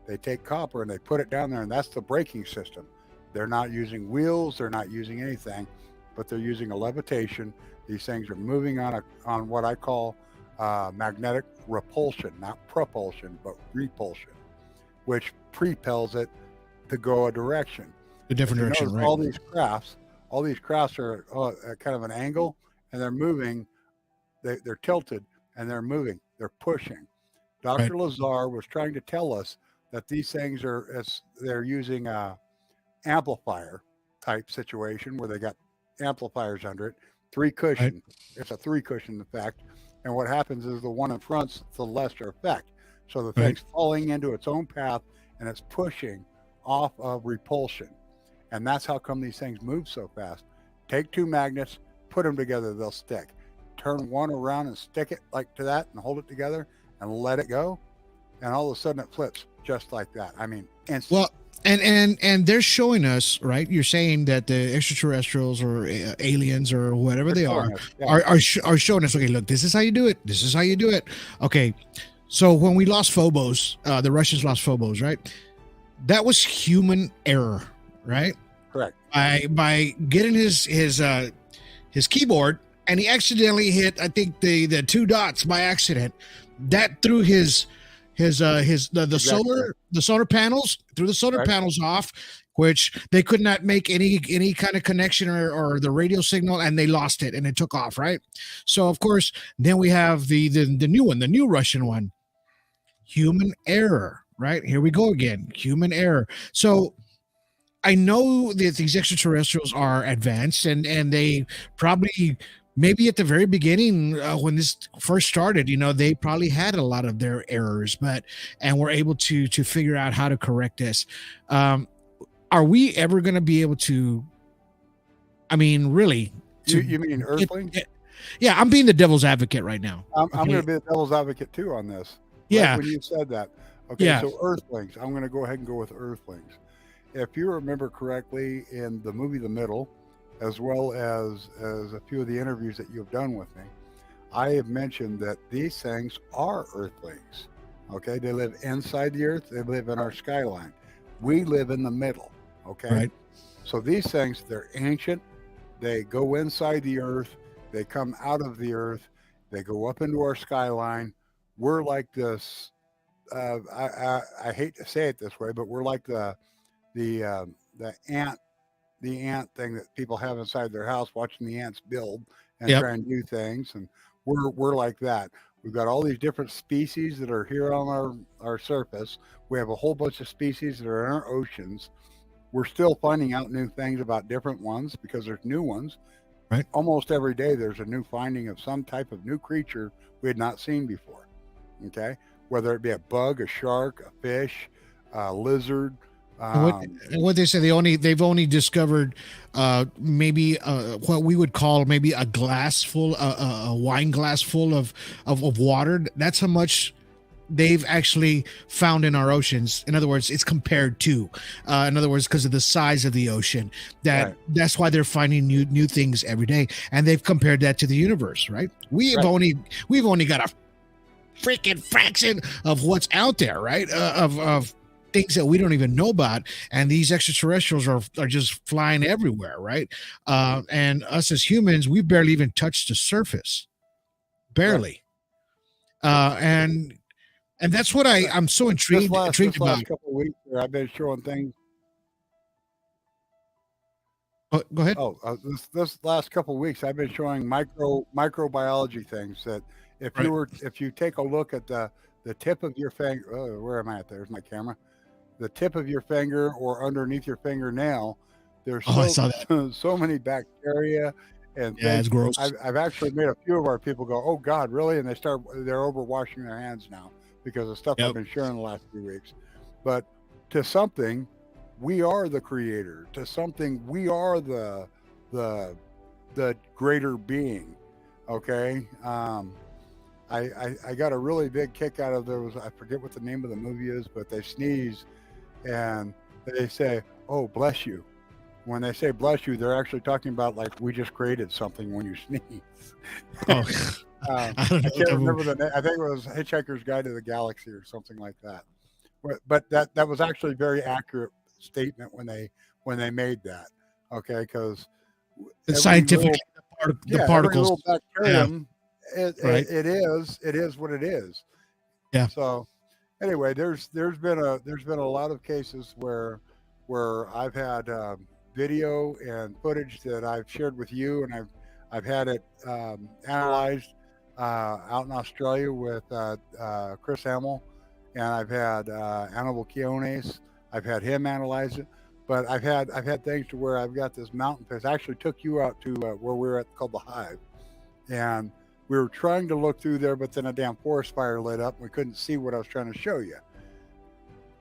They take copper and they put it down there, and that's the braking system. They're not using wheels, they're not using anything, but they're using a levitation. These things are moving on what I call magnetic repulsion, not propulsion, but repulsion, which propels it to go a direction. A different direction, right? All these crafts are at kind of an angle, and they're moving. They're tilted, and they're moving. They're pushing. Dr. Lazar was trying to tell us that these things they're using a amplifier type situation where they got amplifiers under it, 3 cushion. Right. It's a 3 cushion, in fact. And what happens is the one in front's the lesser effect. So the thing's falling into its own path, and it's pushing off of repulsion. And that's how come these things move so fast. Take 2 magnets, put them together, they'll stick. Turn one around and stick it like to that and hold it together and let it go. And all of a sudden it flips just like that. I mean, instantly. Well, and they're showing us, right? You're saying that the extraterrestrials or aliens or whatever they are showing us, okay, look, this is how you do it. This is how you do it. Okay. So when we lost Phobos, the Russians lost Phobos, right? That was human error, right? Correct. By getting his keyboard, and he accidentally hit, I think, the 2 dots by accident. That threw the solar panels, threw the solar panels off, which they could not make any kind of connection or the radio signal, and they lost it and it took off, right? So of course, then we have the new one, the new Russian one. Human error, right? Here we go again. Human error. So I know that these extraterrestrials are advanced, and they probably, maybe at the very beginning, when this first started, they probably had a lot of their errors, and were able to figure out how to correct this. Are we ever going to be able to? I mean, really? You mean Earthlings? Yeah, I'm being the devil's advocate right now. I'm going to be the devil's advocate too on this. Yeah, when you said that. Okay, so Earthlings. I'm going to go ahead and go with Earthlings. If you remember correctly, in the movie The Middle, as well as a few of the interviews that you've done with me, I have mentioned that these things are Earthlings. Okay, they live inside the Earth. They live in our skyline. We live in the middle. Okay, right. So these things, they're ancient. They go inside the Earth. They come out of the Earth. They go up into our skyline. We're like this. I hate to say it this way, but we're like the ant thing that people have inside their house, watching the ants build and try and do things. And we're like that. We've got all these different species that are here on our surface. We have a whole bunch of species that are in our oceans. We're still finding out new things about different ones because there's new ones. Right. Almost every day there's a new finding of some type of new creature we had not seen before. Okay. Whether it be a bug, a shark, a fish, a lizard. What they say, they've only discovered maybe what we would call maybe a glass full, a wine glass full of water. That's how much they've actually found in our oceans. In other words, it's compared to, in other words, because of the size of the ocean. That's why they're finding new things every day, and they've compared that to the universe. Right? We've only got a freaking fraction of what's out there. Right? Of things that we don't even know about, and these extraterrestrials are just flying everywhere, right? And us as humans, we barely even touched the surface, barely. And that's what I'm so intrigued This about. last couple of weeks, I've been showing things. Go ahead. This last couple of weeks, I've been showing microbiology things that if you take a look at the tip of your finger, where am I at? There's my camera. The tip of your finger or underneath your fingernail, there's so many bacteria and things. It's gross. I've actually made a few of our people go, "Oh God, really?" And they're over washing their hands now because of stuff I've been sharing the last few weeks. But to something, we are the creator. To something, we are the greater being. Okay. I got a really big kick out of I forget what the name of the movie is, but they sneeze and they say, "Oh, bless you." When they say bless you, they're actually talking about like we just created something when you sneeze. I can't remember the name. I think it was Hitchhiker's Guide to the Galaxy or something like that. But that was actually a very accurate statement when they made that. Okay, because scientifically the particles, every little bacterium, it is what it is. Yeah. So anyway, there's been a lot of cases where I've had video and footage that I've shared with you, and I've had it analyzed out in Australia with Chris Hamill, and I've had Annabelle Quiones. I've had him analyze it, but I've had things to where I've got this mountain face. I actually took you out to where we were at called the Hive, and we were trying to look through there, but then a damn forest fire lit up and we couldn't see what I was trying to show you.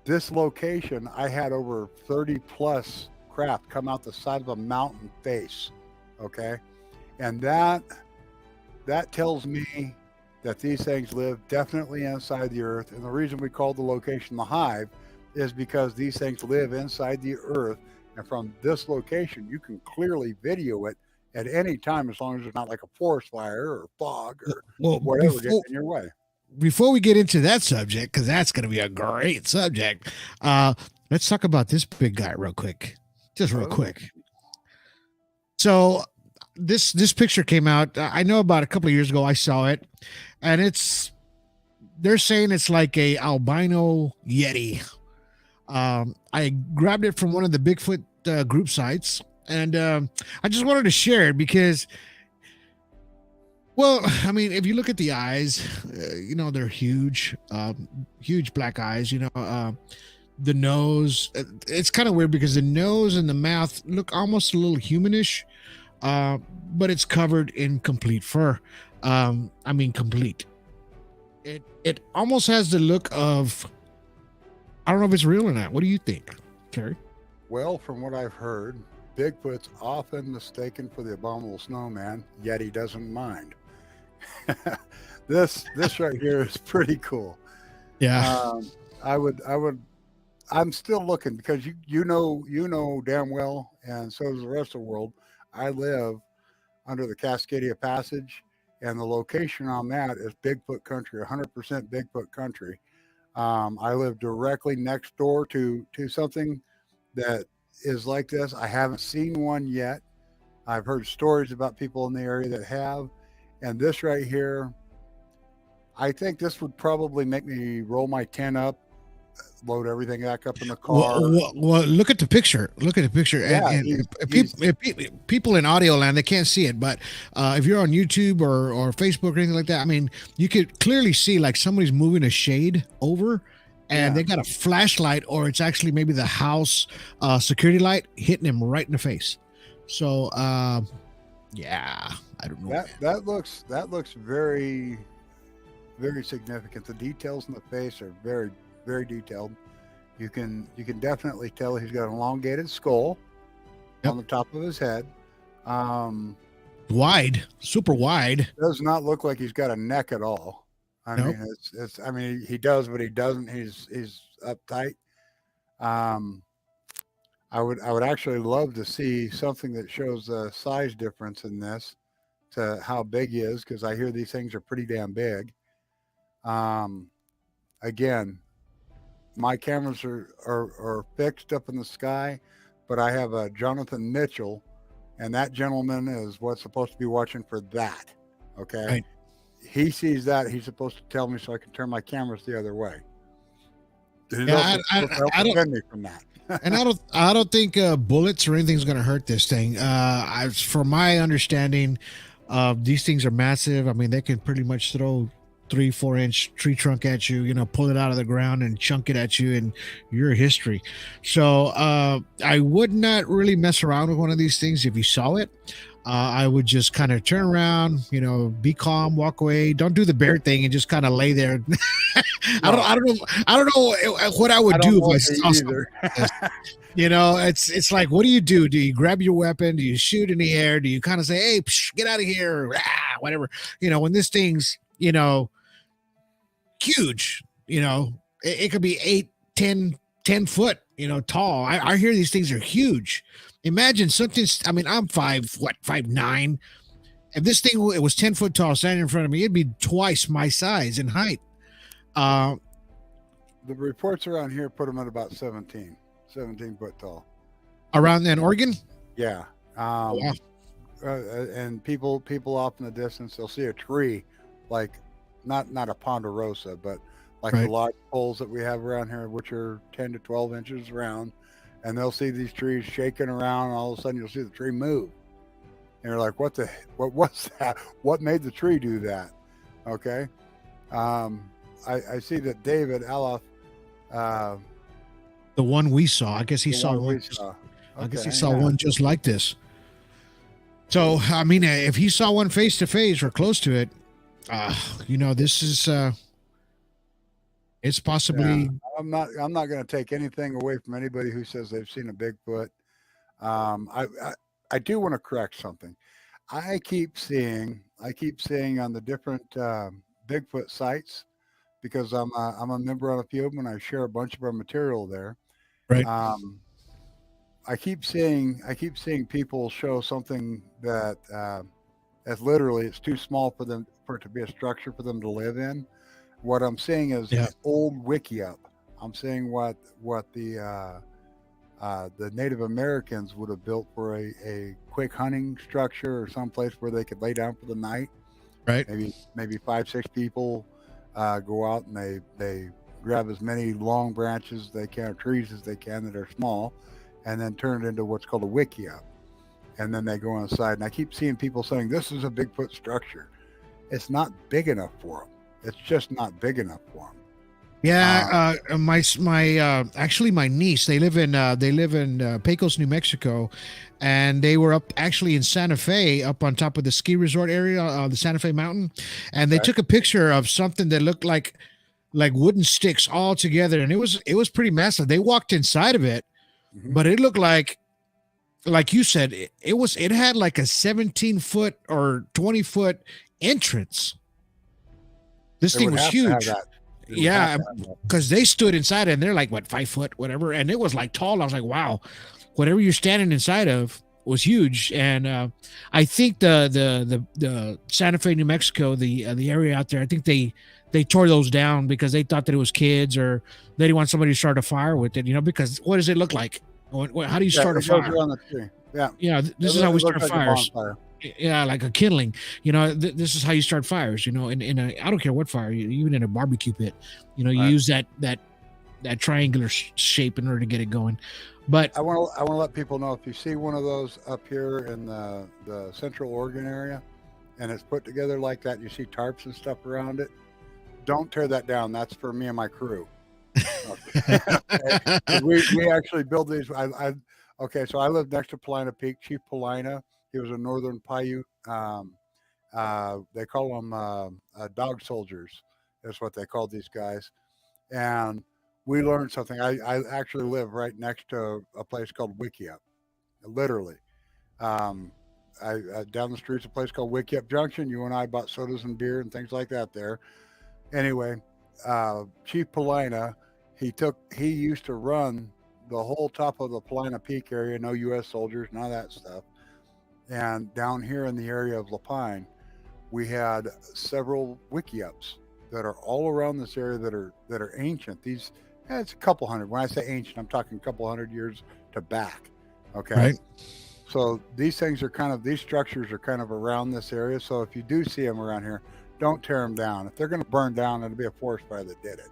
This location, I had over 30 plus craft come out the side of a mountain face. Okay. And that tells me that these things live definitely inside the earth. And the reason we call the location the Hive is because these things live inside the earth. And from this location, you can clearly video it at any time, as long as it's not like a forest fire or fog or whatever getting in your way. Before we get into that subject, because that's going to be a great subject, let's talk about this big guy real quick. Just real quick. So this picture came out, I know about a couple of years ago. I saw it, and they're saying it's like a albino Yeti. I grabbed it from one of the Bigfoot group sites, and I just wanted to share it because, well, I mean, if you look at the eyes, they're huge, huge black eyes. The nose, it's kind of weird because the nose and the mouth look almost a little humanish, but it's covered in complete fur. Complete. It almost has the look of, I don't know if it's real or not. What do you think, Kerry? Well, from what I've heard, Bigfoot's often mistaken for the abominable snowman, yet he doesn't mind. This right here is pretty cool. Yeah. I'm still looking because you know damn well, and so does the rest of the world. I live under the Cascadia Passage, and the location on that is Bigfoot country, 100% Bigfoot country. I live directly next door to something that is like this. I haven't seen one yet. I've heard stories about people in the area that have, and this right here, I think this would probably make me roll my tent up, load everything back up in the car. Well, look at the picture. Yeah, and people in audio land, they can't see it, but if you're on YouTube or Facebook or anything like that, I mean, you could clearly see like somebody's moving a shade over, and they got a flashlight, or it's actually maybe the house security light hitting him right in the face. So I don't know. That looks very, very significant. The details in the face are very, very detailed. You can definitely tell he's got an elongated skull on the top of his head. Wide, super wide. Does not look like he's got a neck at all. I mean, it's. I mean, he does, but he doesn't. He's uptight. I would actually love to see something that shows the size difference in this to how big he is, because I hear these things are pretty damn big. Again, my cameras are fixed up in the sky, but I have a Jonathan Mitchell, and that gentleman is what's supposed to be watching for that. Okay. Right. He sees that. He's supposed to tell me so I can turn my cameras the other way. He's Yeah, also supposed to help defend me from that. And I don't think bullets or anything's going to hurt this thing. From my understanding, these things are massive. I mean, they can pretty much throw 3-4 inch tree trunk at you, pull it out of the ground and chunk it at you, and your history. So I would not really mess around with one of these things if you saw it. I would just kind of turn around, be calm, walk away. Don't do the bear thing and just kind of lay there. I don't know what I would do if I saw something like this. It's like, what do you do? Do you grab your weapon? Do you shoot in the air? Do you kind of say, hey, get out of here, whatever? When this thing's, huge, it could be 8, 10 foot, tall. I hear these things are huge. Imagine something. I mean, I'm 5'9". If this thing it was 10 foot tall standing in front of me, it'd be twice my size in height. The reports around here put them at about 17 foot tall. Around in Oregon? Yeah. Wow. And people off in the distance, they'll see a tree, like not a ponderosa, but like the lodge poles that we have around here, which are 10 to 12 inches around. And they'll see these trees shaking around, and all of a sudden you'll see the tree move. And you're like, what was that? What made the tree do that? Okay. I see that David Alof, the one we saw, I guess he saw one. I guess he saw one just like this. So, I mean, if he saw one face to face or close to it, this is, it's possibly. Yeah, I'm not going to take anything away from anybody who says they've seen a Bigfoot. I do want to correct something. I keep seeing on the different Bigfoot sites, because I'm a member on a few of them and I share a bunch of our material there. Right. I keep seeing people show something that as literally it's too small for it to be a structure for them to live in. What I'm seeing is old Wikiup. I'm seeing what the Native Americans would have built for a quick hunting structure or someplace where they could lay down for the night. Right. Maybe 5-6 people go out and they grab as many long branches as they can, or trees as they can that are small, and then turn it into what's called a Wikiup. And then they go inside. And I keep seeing people saying, this is a Bigfoot structure. It's not big enough for them. It's just not big enough for them. Yeah, my actually my niece, they live in Pecos, New Mexico, and they were up actually in Santa Fe, up on top of the ski resort area, the Santa Fe mountain, and they took a picture of something that looked like wooden sticks all together, and it was pretty massive. They walked inside of it, but it looked like you said, it had like a 17 foot or 20 foot entrance. This thing was huge. Yeah, because they stood inside and they're like, 5 foot, whatever. And it was like tall. I was like, wow, whatever you're standing inside of was huge. And I think the Santa Fe, New Mexico, the area out there, I think they tore those down because they thought that it was kids, or they didn't want somebody to start a fire with it, because what does it look like? How do you start a fire? On the tree. Yeah. Yeah. This is how we start fires. Yeah, like a kindling. This is how you start fires. In I don't care what fire, even in a barbecue pit. You use that triangular shape in order to get it going. But I want to let people know, if you see one of those up here in the Central Oregon area, and it's put together like that, you see tarps and stuff around it, don't tear that down. That's for me and my crew. Okay. we actually build these. So I live next to Paulina Peak. Chief Paulina, he was a northern Paiute. They call them dog soldiers. That's what they called these guys. And we learned something. I actually live right next to a place called Wikiup, literally. Down the street's a place called Wikiup Junction. You and I bought sodas and beer and things like that there. Anyway, Chief Paulina, he used to run the whole top of the Paulina Peak area, no U.S. soldiers, none of that stuff. And down here in the area of Lapine, we had several Wikiups that are all around this area that are ancient. These It's a couple hundred. When I say ancient, I'm talking a couple hundred years to back. Okay. Right. So these things are these structures are kind of around this area. So if you do see them around here, don't tear them down. If they're going to burn down, it'll be a forest fire that did it.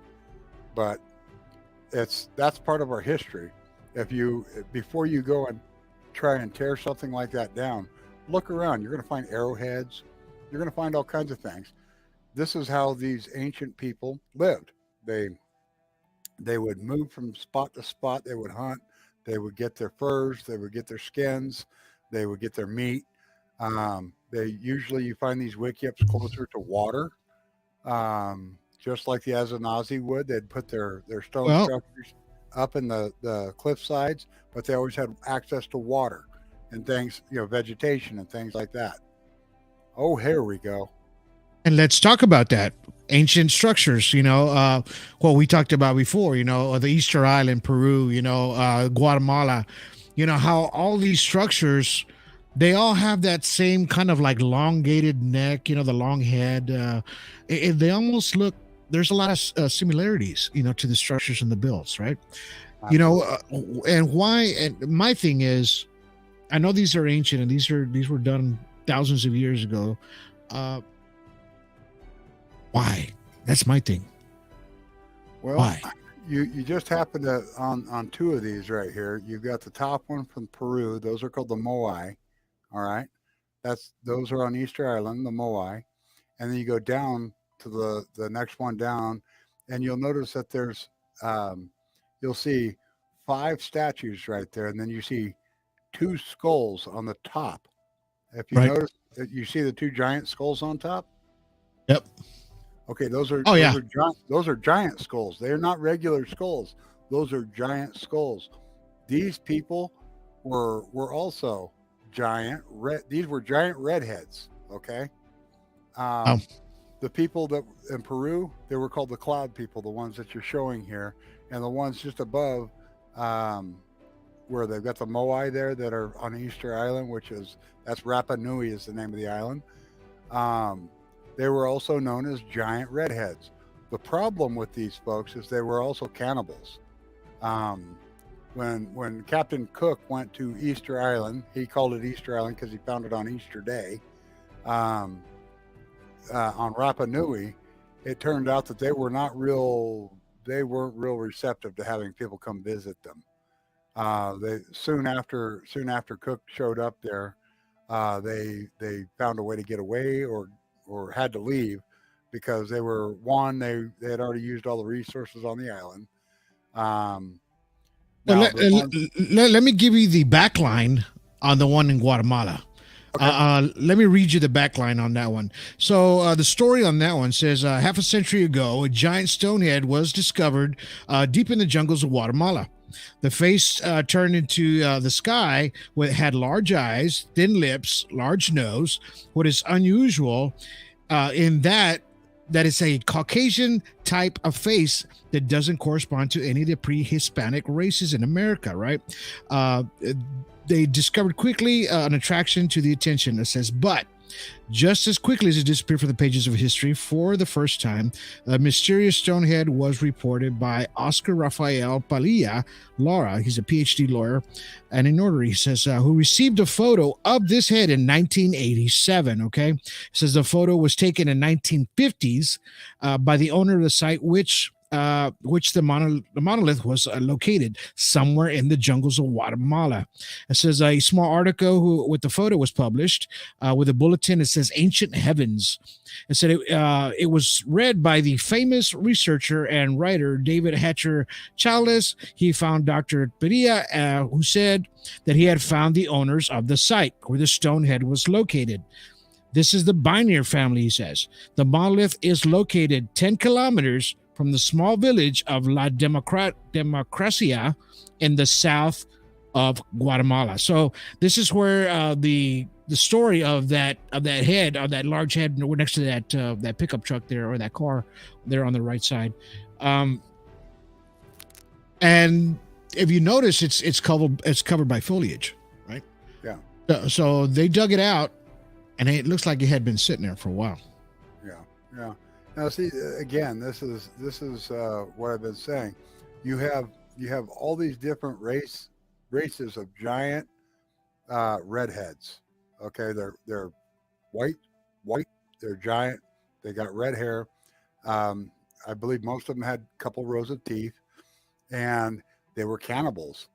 But that's part of our history. Before you go and try and tear something like that down, look around. You're going to find arrowheads. You're going to find all kinds of things. This is how these ancient people lived. They would move from spot to spot. They would hunt. They would get their furs. They would get their skins. They would get their meat. You find these wickiups closer to water, just like the Azenazi would. They'd put their stone structures up in the cliff sides, but they always had access to water and things, vegetation and things like that. Oh, here we go. And let's talk about that. Ancient structures, what we talked about before, the Easter Island, Peru, Guatemala, how all these structures, they all have that same kind of like elongated neck, the long head. They almost look, there's a lot of similarities, to the structures and the builds, right? And why, and my thing is, I know these are ancient and these were done thousands of years ago. Why? That's my thing. Well, why? You just happen to on two of these right here. You've got the top one from Peru. Those are called the Moai. All right, those are on Easter Island, the Moai, and then you go down to the next one down, and you'll notice that there's you'll see 5 statues right there, and then you see 2 skulls on the top. If you notice, you see the 2 giant skulls on top. Yep. Okay, those are giant skulls. They are not regular skulls. Those are giant skulls. These people were also giant red. These were giant redheads. Okay. The people that in Peru, they were called the cloud people, the ones that you're showing here, and the ones just above, where they've got the Moai there that are on Easter Island, that's Rapa Nui is the name of the island. They were also known as giant redheads. The problem with these folks is they were also cannibals. When Captain Cook went to Easter Island, he called it Easter Island because he found it on Easter Day. On Rapa Nui, it turned out that they weren't real receptive to having people come visit them. They soon after Cook showed up there, they found a way to get away or had to leave because they had already used all the resources on the island. Let me give you the backline on the one in Guatemala. Okay. Let me read you the backline on that one. So the story on that one says, half a century ago, a giant stone head was discovered deep in the jungles of Guatemala. The face turned into the sky had large eyes, thin lips, large nose. What is unusual in that it's a Caucasian type of face that doesn't correspond to any of the pre-Hispanic races in America, right? They discovered quickly an attraction to the attention. It says, but just as quickly as it disappeared from the pages of history for the first time, a mysterious stone head was reported by Oscar Rafael Padilla Lara. He's a PhD lawyer and a notary. He says, who received a photo of this head in 1987. Okay. He says the photo was taken in 1950s by the owner of the site, which the monolith was located somewhere in the jungles of Guatemala. It says a small article with the photo was published with a bulletin. It says Ancient Heavens. It said it was read by the famous researcher and writer David Hatcher Childless. He found Dr. Padilla, who said that he had found the owners of the site where the stone head was located. This is the Binier family, he says. The monolith is located 10 kilometers from the small village of La Democracia in the south of Guatemala. So this is where the story of that head, of that large head next to that pickup truck there, or that car there on the right side. And if you notice, it's covered by foliage, right? Yeah. So they dug it out, and it looks like it had been sitting there for a while. Yeah. Now, see, again, this is what I've been saying. you have all these different races of giant redheads. Okay, they're white, they're giant, they got red hair. I believe most of them had a couple rows of teeth, and they were cannibals.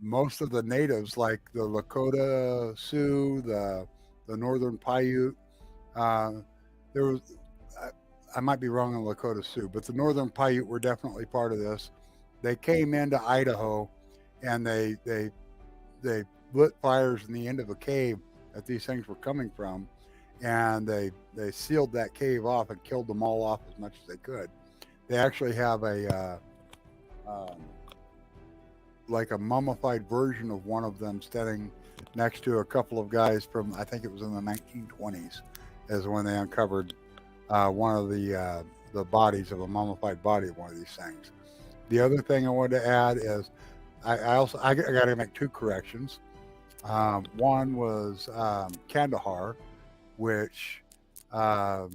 Most of the natives, like the Lakota Sioux, the Northern Paiute, there was, I might be wrong on Lakota Sioux, but the Northern Paiute were definitely part of this. They came into Idaho, and they lit fires in the end of a cave that these things were coming from, and they sealed that cave off and killed them all off as much as they could. They actually have a like a mummified version of one of them standing next to a couple of guys from, I think it was in the 1920s, is when they uncovered one of the bodies of a mummified body of one of these things. The other thing I wanted to add is I got to make two corrections. One was Kandahar, which that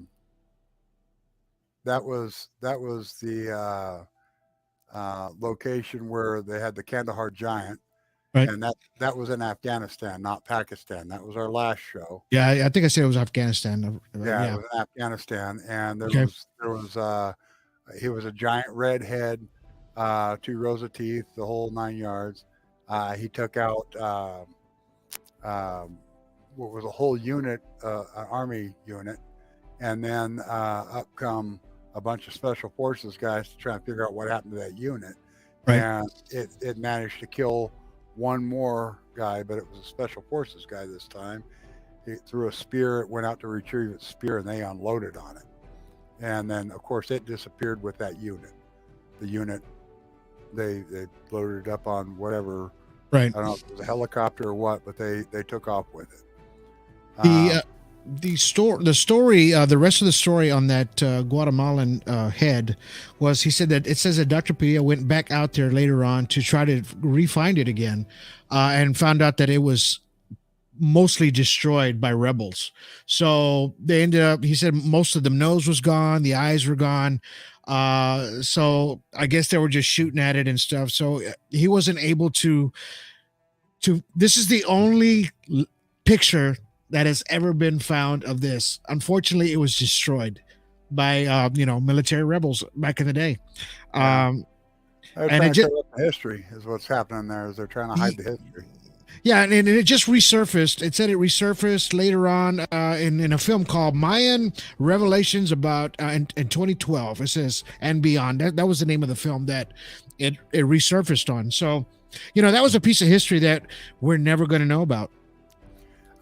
was the location where they had the Kandahar giant, Right. and that was in Afghanistan, not Pakistan. That was our last show. Yeah, I think I said it was Afghanistan. Yeah, it was in Afghanistan, and there Okay. was he was a giant redhead, 2 rows of teeth, the whole 9 yards. He took out what was a whole unit, an army unit, and then up come a bunch of special forces guys to try and figure out what happened to that unit. Right. And it managed to kill one more guy, but it was a special forces guy this time. He threw a spear, it went out to retrieve its spear, and they unloaded on it. And then, of course, it disappeared with that unit. The unit, they loaded it up on whatever. Right. I don't know if it was a helicopter or what, but they took off with it. The rest of the story on that Guatemalan head was, he said that it says that Dr. Pia went back out there later on to try to re-find it again, and found out that it was mostly destroyed by rebels. So they ended up, he said most of the nose was gone, the eyes were gone. So I guess they were just shooting at it and stuff. So he wasn't able to, this is the only picture that has ever been found of this. Unfortunately, it was destroyed by military rebels back in the day. They're and trying it to just, cover up the history is what's happening there, is they're trying to hide the history. yeah, and it just resurfaced. It said it resurfaced later on in a film called Mayan Revelations about in 2012. It says and beyond. That was the name of the film that it resurfaced on. So, that was a piece of history that we're never going to know about.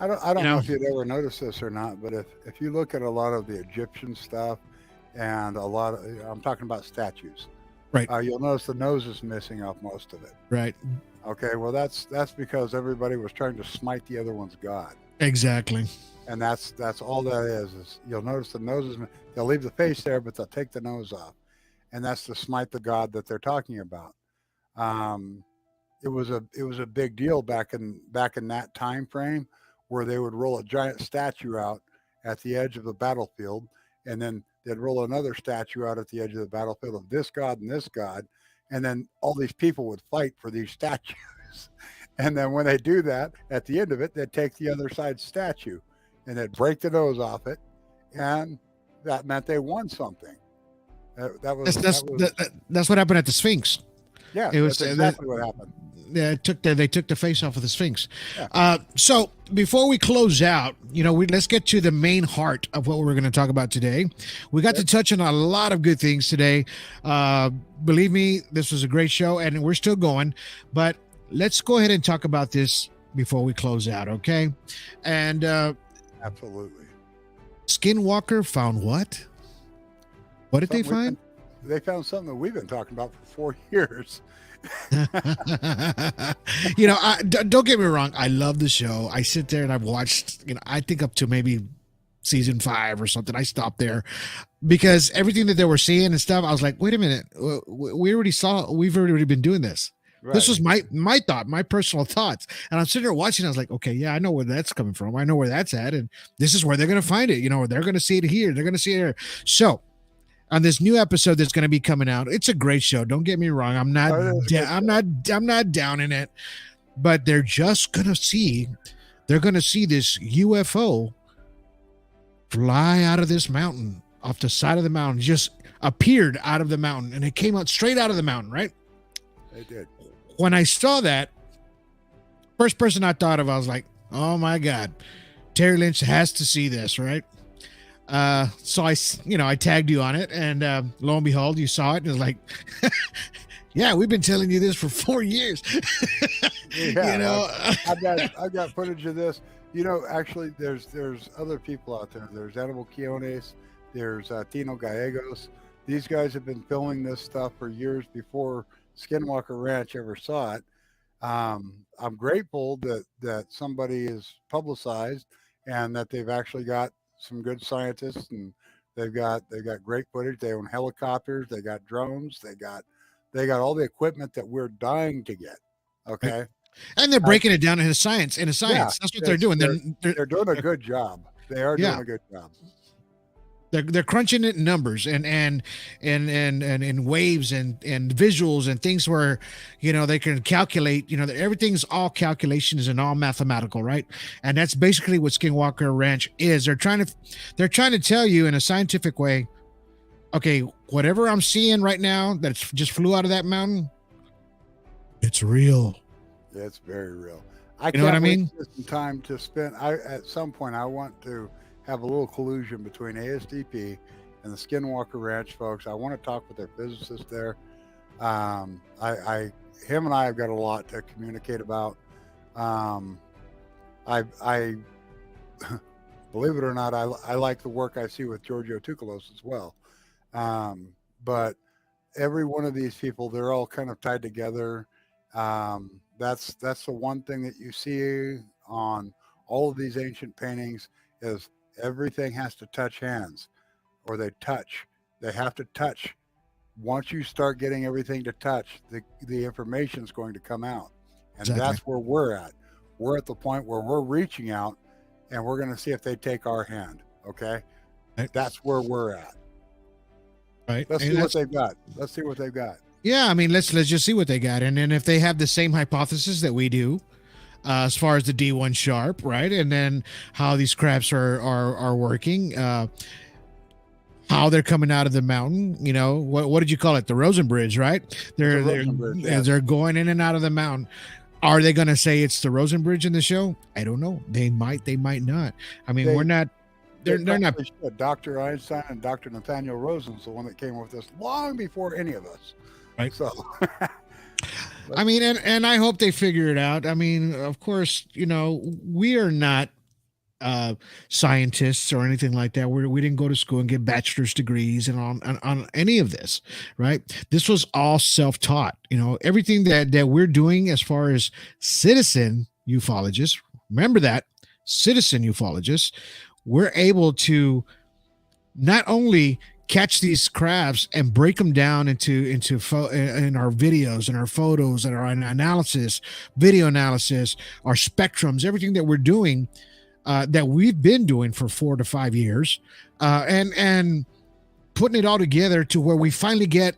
I don't know if you'd ever noticed this or not, but if you look at a lot of the Egyptian stuff and a lot of, I'm talking about statues, right? You'll notice the nose is missing off most of it. Right. Okay. Well, that's because everybody was trying to smite the other one's god. Exactly. And that's all that is you'll notice the nose is, they'll leave the face there, but they'll take the nose off, and that's to smite the god that they're talking about. It was a big deal back in that time frame, where they would roll a giant statue out at the edge of the battlefield, and then they'd roll another statue out at the edge of the battlefield of this god and this god, and then all these people would fight for these statues. And then when they do that, at the end of it, they'd take the other side's statue and they'd break the nose off it, and that meant they won something. That's what happened at the Sphinx. Yeah, that's exactly what happened. They took the face off of the Sphinx. Yeah. So before we close out, let's get to the main heart of what we're going to talk about today. We got to touch on a lot of good things today. Believe me, this was a great show, and we're still going. But let's go ahead and talk about this before we close out, okay? And absolutely. Skinwalker found what? What did they find? They found something that we've been talking about for 4 years. Don't get me wrong, I love the show. I sit there and I've watched, I think up to maybe season 5 or something. I stopped there because everything that they were seeing and stuff, I was like, wait a minute, we've already been doing this. Right. This was my thought, my personal thoughts. And I'm sitting there watching, I was like, okay, yeah, I know where that's coming from. I know where that's at, and this is where they're going to find it. They're going to see it here, they're going to see it here. So on this new episode that's going to be coming out. It's a great show. Don't get me wrong. I'm not downing it, but they're going to see this UFO fly out of this mountain, off the side of the mountain, just appeared out of the mountain, and it came out straight out of the mountain, right? They did. When I saw that, first person I thought of, I was like, oh my God, Terry Linch has to see this, right? So I tagged you on it, and lo and behold, you saw it, and it was like, yeah, we've been telling you this for 4 years. Yeah, I've got footage of this. Actually, there's other people out there. There's Animal Quiones, there's Tino Gallegos. These guys have been filming this stuff for years before Skinwalker Ranch ever saw it. I'm grateful that somebody is publicized and that they've actually got some good scientists, and they've got great footage. They own helicopters, they got drones, they got all the equipment that we're dying to get. Okay. And they're breaking it down into science. Yeah, that's what they're doing. They're doing a good job. They are doing a good job. They're crunching it in numbers and waves and visuals and things where, they can calculate, everything's all calculations and all mathematical, right? And that's basically what Skinwalker Ranch is. They're trying to tell you in a scientific way, okay, whatever I'm seeing right now that just flew out of that mountain, it's real. Yeah, it's very real. You know what I mean? Some time to spend. At some point, I want to have a little collusion between A.S.D.P and the Skinwalker Ranch folks. I want to talk with their physicists there. Him and I have got a lot to communicate about. I believe it or not, I like the work I see with Giorgio Tsoukalos as well. But every one of these people, they're all kind of tied together. That's the one thing that you see on all of these ancient paintings is everything has to touch hands, or they have to touch. Once you start getting everything to touch, the information is going to come out. And Exactly. That's where we're at. We're at the point where we're reaching out, and we're going to see if they take our hand. Okay. Right. That's where we're at. Right. Let's see what they've got. Yeah, I mean, let's just see what they got, and then if they have the same hypothesis that we do, as far as the D1 sharp, right, and then how these crabs are working, how they're coming out of the mountain, what did you call it? The Rosen Bridge, right? They're going in and out of the mountain. Are they going to say it's the Rosen Bridge in the show? I don't know. They might not. I mean, we're not. They're not. Dr. Einstein and Dr. Nathaniel Rosen's the one that came with this long before any of us. Right. So, I mean, and I hope they figure it out. I mean, of course, we are not scientists or anything like that. We didn't go to school and get bachelor's degrees and on any of this, right? This was all self-taught. Everything that we're doing as far as citizen ufologists, remember that, citizen ufologists, we're able to not only catch these crabs and break them down in our videos and our photos and our analysis, video analysis, our spectrums, everything that we're doing, that we've been doing for 4 to 5 years, and putting it all together to where we finally get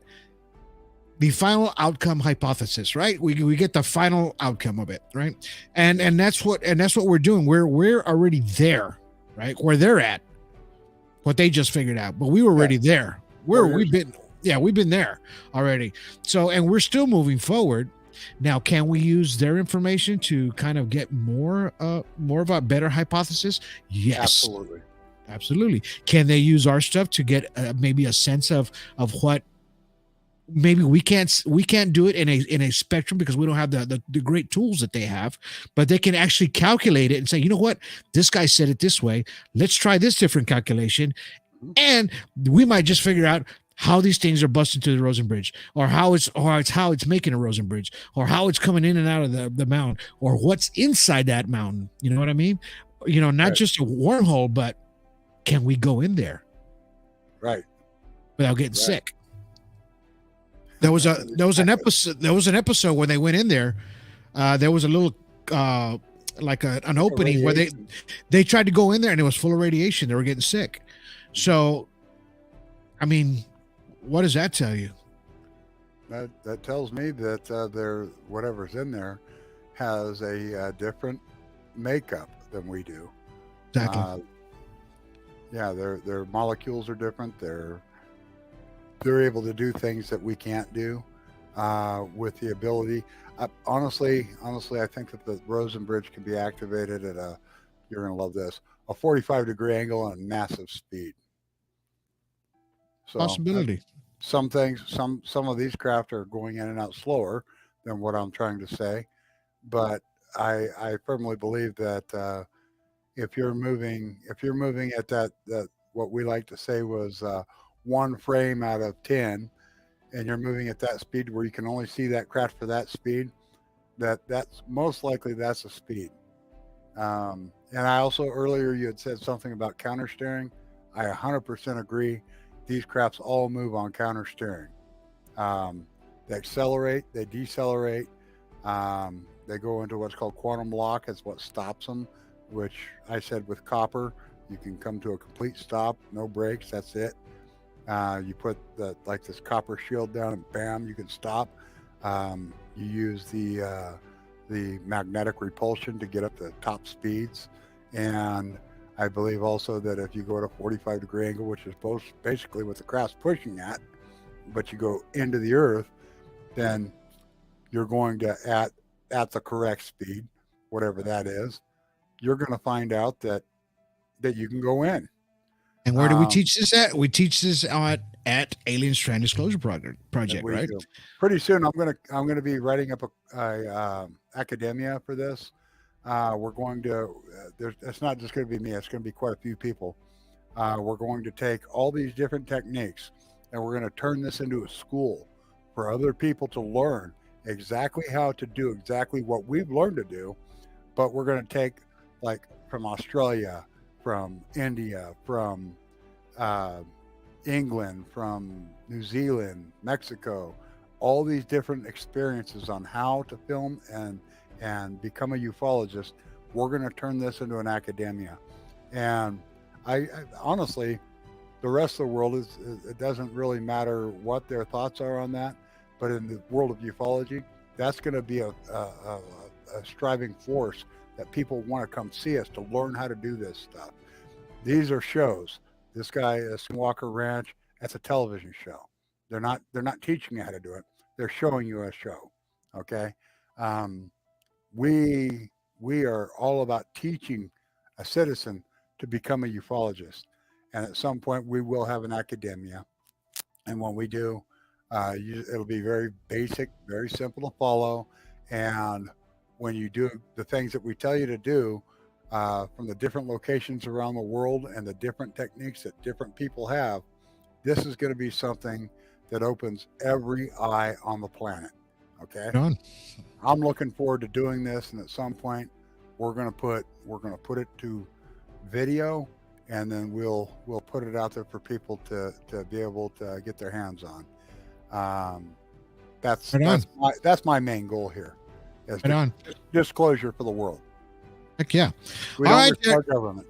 the final outcome hypothesis, right? We get the final outcome of it, right? And that's what we're doing. We're already there, right? Where they're at. What they just figured out, but we were already there. We've been there already. So, and we're still moving forward. Now, can we use their information to kind of get more of a better hypothesis? Yes, absolutely. Can they use our stuff to get maybe a sense of what? Maybe we can't do it in a spectrum because we don't have the great tools that they have, but they can actually calculate it and say, you know what, this guy said it this way. Let's try this different calculation, and we might just figure out how these things are busting through the Rosen Bridge, or how it's making a Rosen Bridge, or how it's coming in and out of the mountain, or what's inside that mountain. You know what I mean? Not just a wormhole, but can we go in there, right, without getting sick? There was an episode when they went in there. There was a little like an opening where they tried to go in there and it was full of radiation. They were getting sick. So, I mean, What does that tell you? That tells me that whatever's in there has a different makeup than we do. Exactly. Yeah, their molecules are different. They're able to do things that we can't do with the ability. Honestly, I think that the Rosen Bridge can be activated at you're going to love this, a 45-degree angle and massive speed. So Possibility. some things, some of these craft are going in and out slower than what I'm trying to say, but I firmly believe that if you're moving at that what we like to say was one frame out of 10, and you're moving at that speed where you can only see that craft for that speed, that's most likely that's a speed. And I also, earlier you had said something about counter steering. I 100% agree. These crafts all move on counter steering. They accelerate, they decelerate, they go into what's called quantum lock. It's what stops them, which I said with copper, you can come to a complete stop, no brakes, that's it. You put this copper shield down and bam, you can stop. You use the magnetic repulsion to get up to top speeds. And I believe also that if you go at a 45-degree angle, which is basically what the craft's pushing at, but you go into the earth, then you're going to, at the correct speed, whatever that is, you're going to find out that you can go in. And where do we teach this at? We teach this at Alien Strand Disclosure Project, right? Do. Pretty soon, I'm gonna be writing up a academia for this. We're going to. It's not just going to be me. It's going to be quite a few people. We're going to take all these different techniques, and we're going to turn this into a school for other people to learn exactly how to do exactly what we've learned to do. But we're going to take, like, from Australia, from India, from England, from New Zealand, Mexico, all these different experiences on how to film and become a ufologist. We're going to turn this into an academia. And I honestly, the rest of the world it doesn't really matter what their thoughts are on that, but in the world of ufology, that's going to be a striving force that people want to come see us to learn how to do this stuff. These are shows. This guy, Skinwalker Ranch, that's a television show. They're not teaching you how to do it. They're showing you a show. Okay. We are all about teaching a citizen to become a ufologist. And at some point we will have an academia. And when we do, it'll be very basic, very simple to follow. And when you do the things that we tell you to do, from the different locations around the world and the different techniques that different people have, this is going to be something that opens every eye on the planet. Okay. Done. I'm looking forward to doing this, and at some point we're going to put it to video, and then we'll put it out there for people to be able to get their hands on. That's my main goal here. Is disclosure for the world. Heck yeah. We don't require government.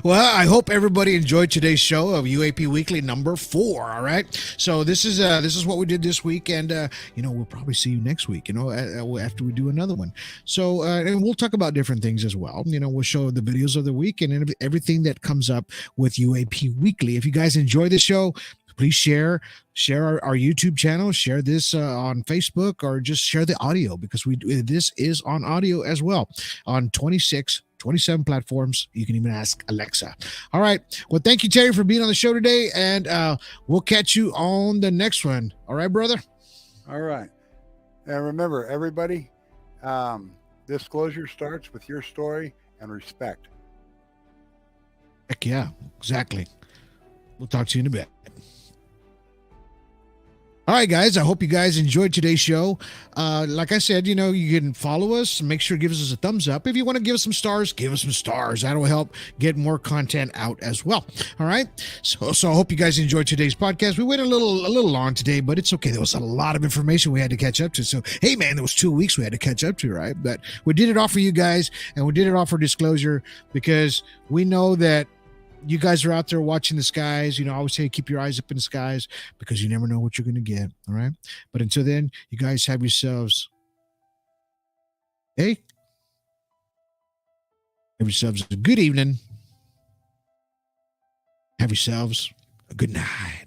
Well, I hope everybody enjoyed today's show of UAP Weekly number 4. All right. So this is what we did this week, and we'll probably see you next week, after we do another one. So and we'll talk about different things as well. We'll show the videos of the week and everything that comes up with UAP Weekly. If you guys enjoy the show, please share our YouTube channel, share this on Facebook, or just share the audio, because this is on audio as well on 27 platforms. You can even ask Alexa. All right. Well, thank you, Terry, for being on the show today, and we'll catch you on the next one. All right, brother? All right. And remember, everybody, disclosure starts with your story and respect. Heck yeah, exactly. We'll talk to you in a bit. All right, guys, I hope you guys enjoyed today's show. Like I said, you can follow us. Make sure to give us a thumbs up. If you want to give us some stars, give us some stars. That'll help get more content out as well. All right. So I hope you guys enjoyed today's podcast. We went a little long today, but it's okay. There was a lot of information we had to catch up to. So, hey, man, there was 2 weeks we had to catch up to, right? But we did it all for you guys, and we did it all for disclosure, because we know that you guys are out there watching the skies. I always say keep your eyes up in the skies because you never know what you're going to get. All right. But until then, you guys have yourselves a a good evening. Have yourselves a good night.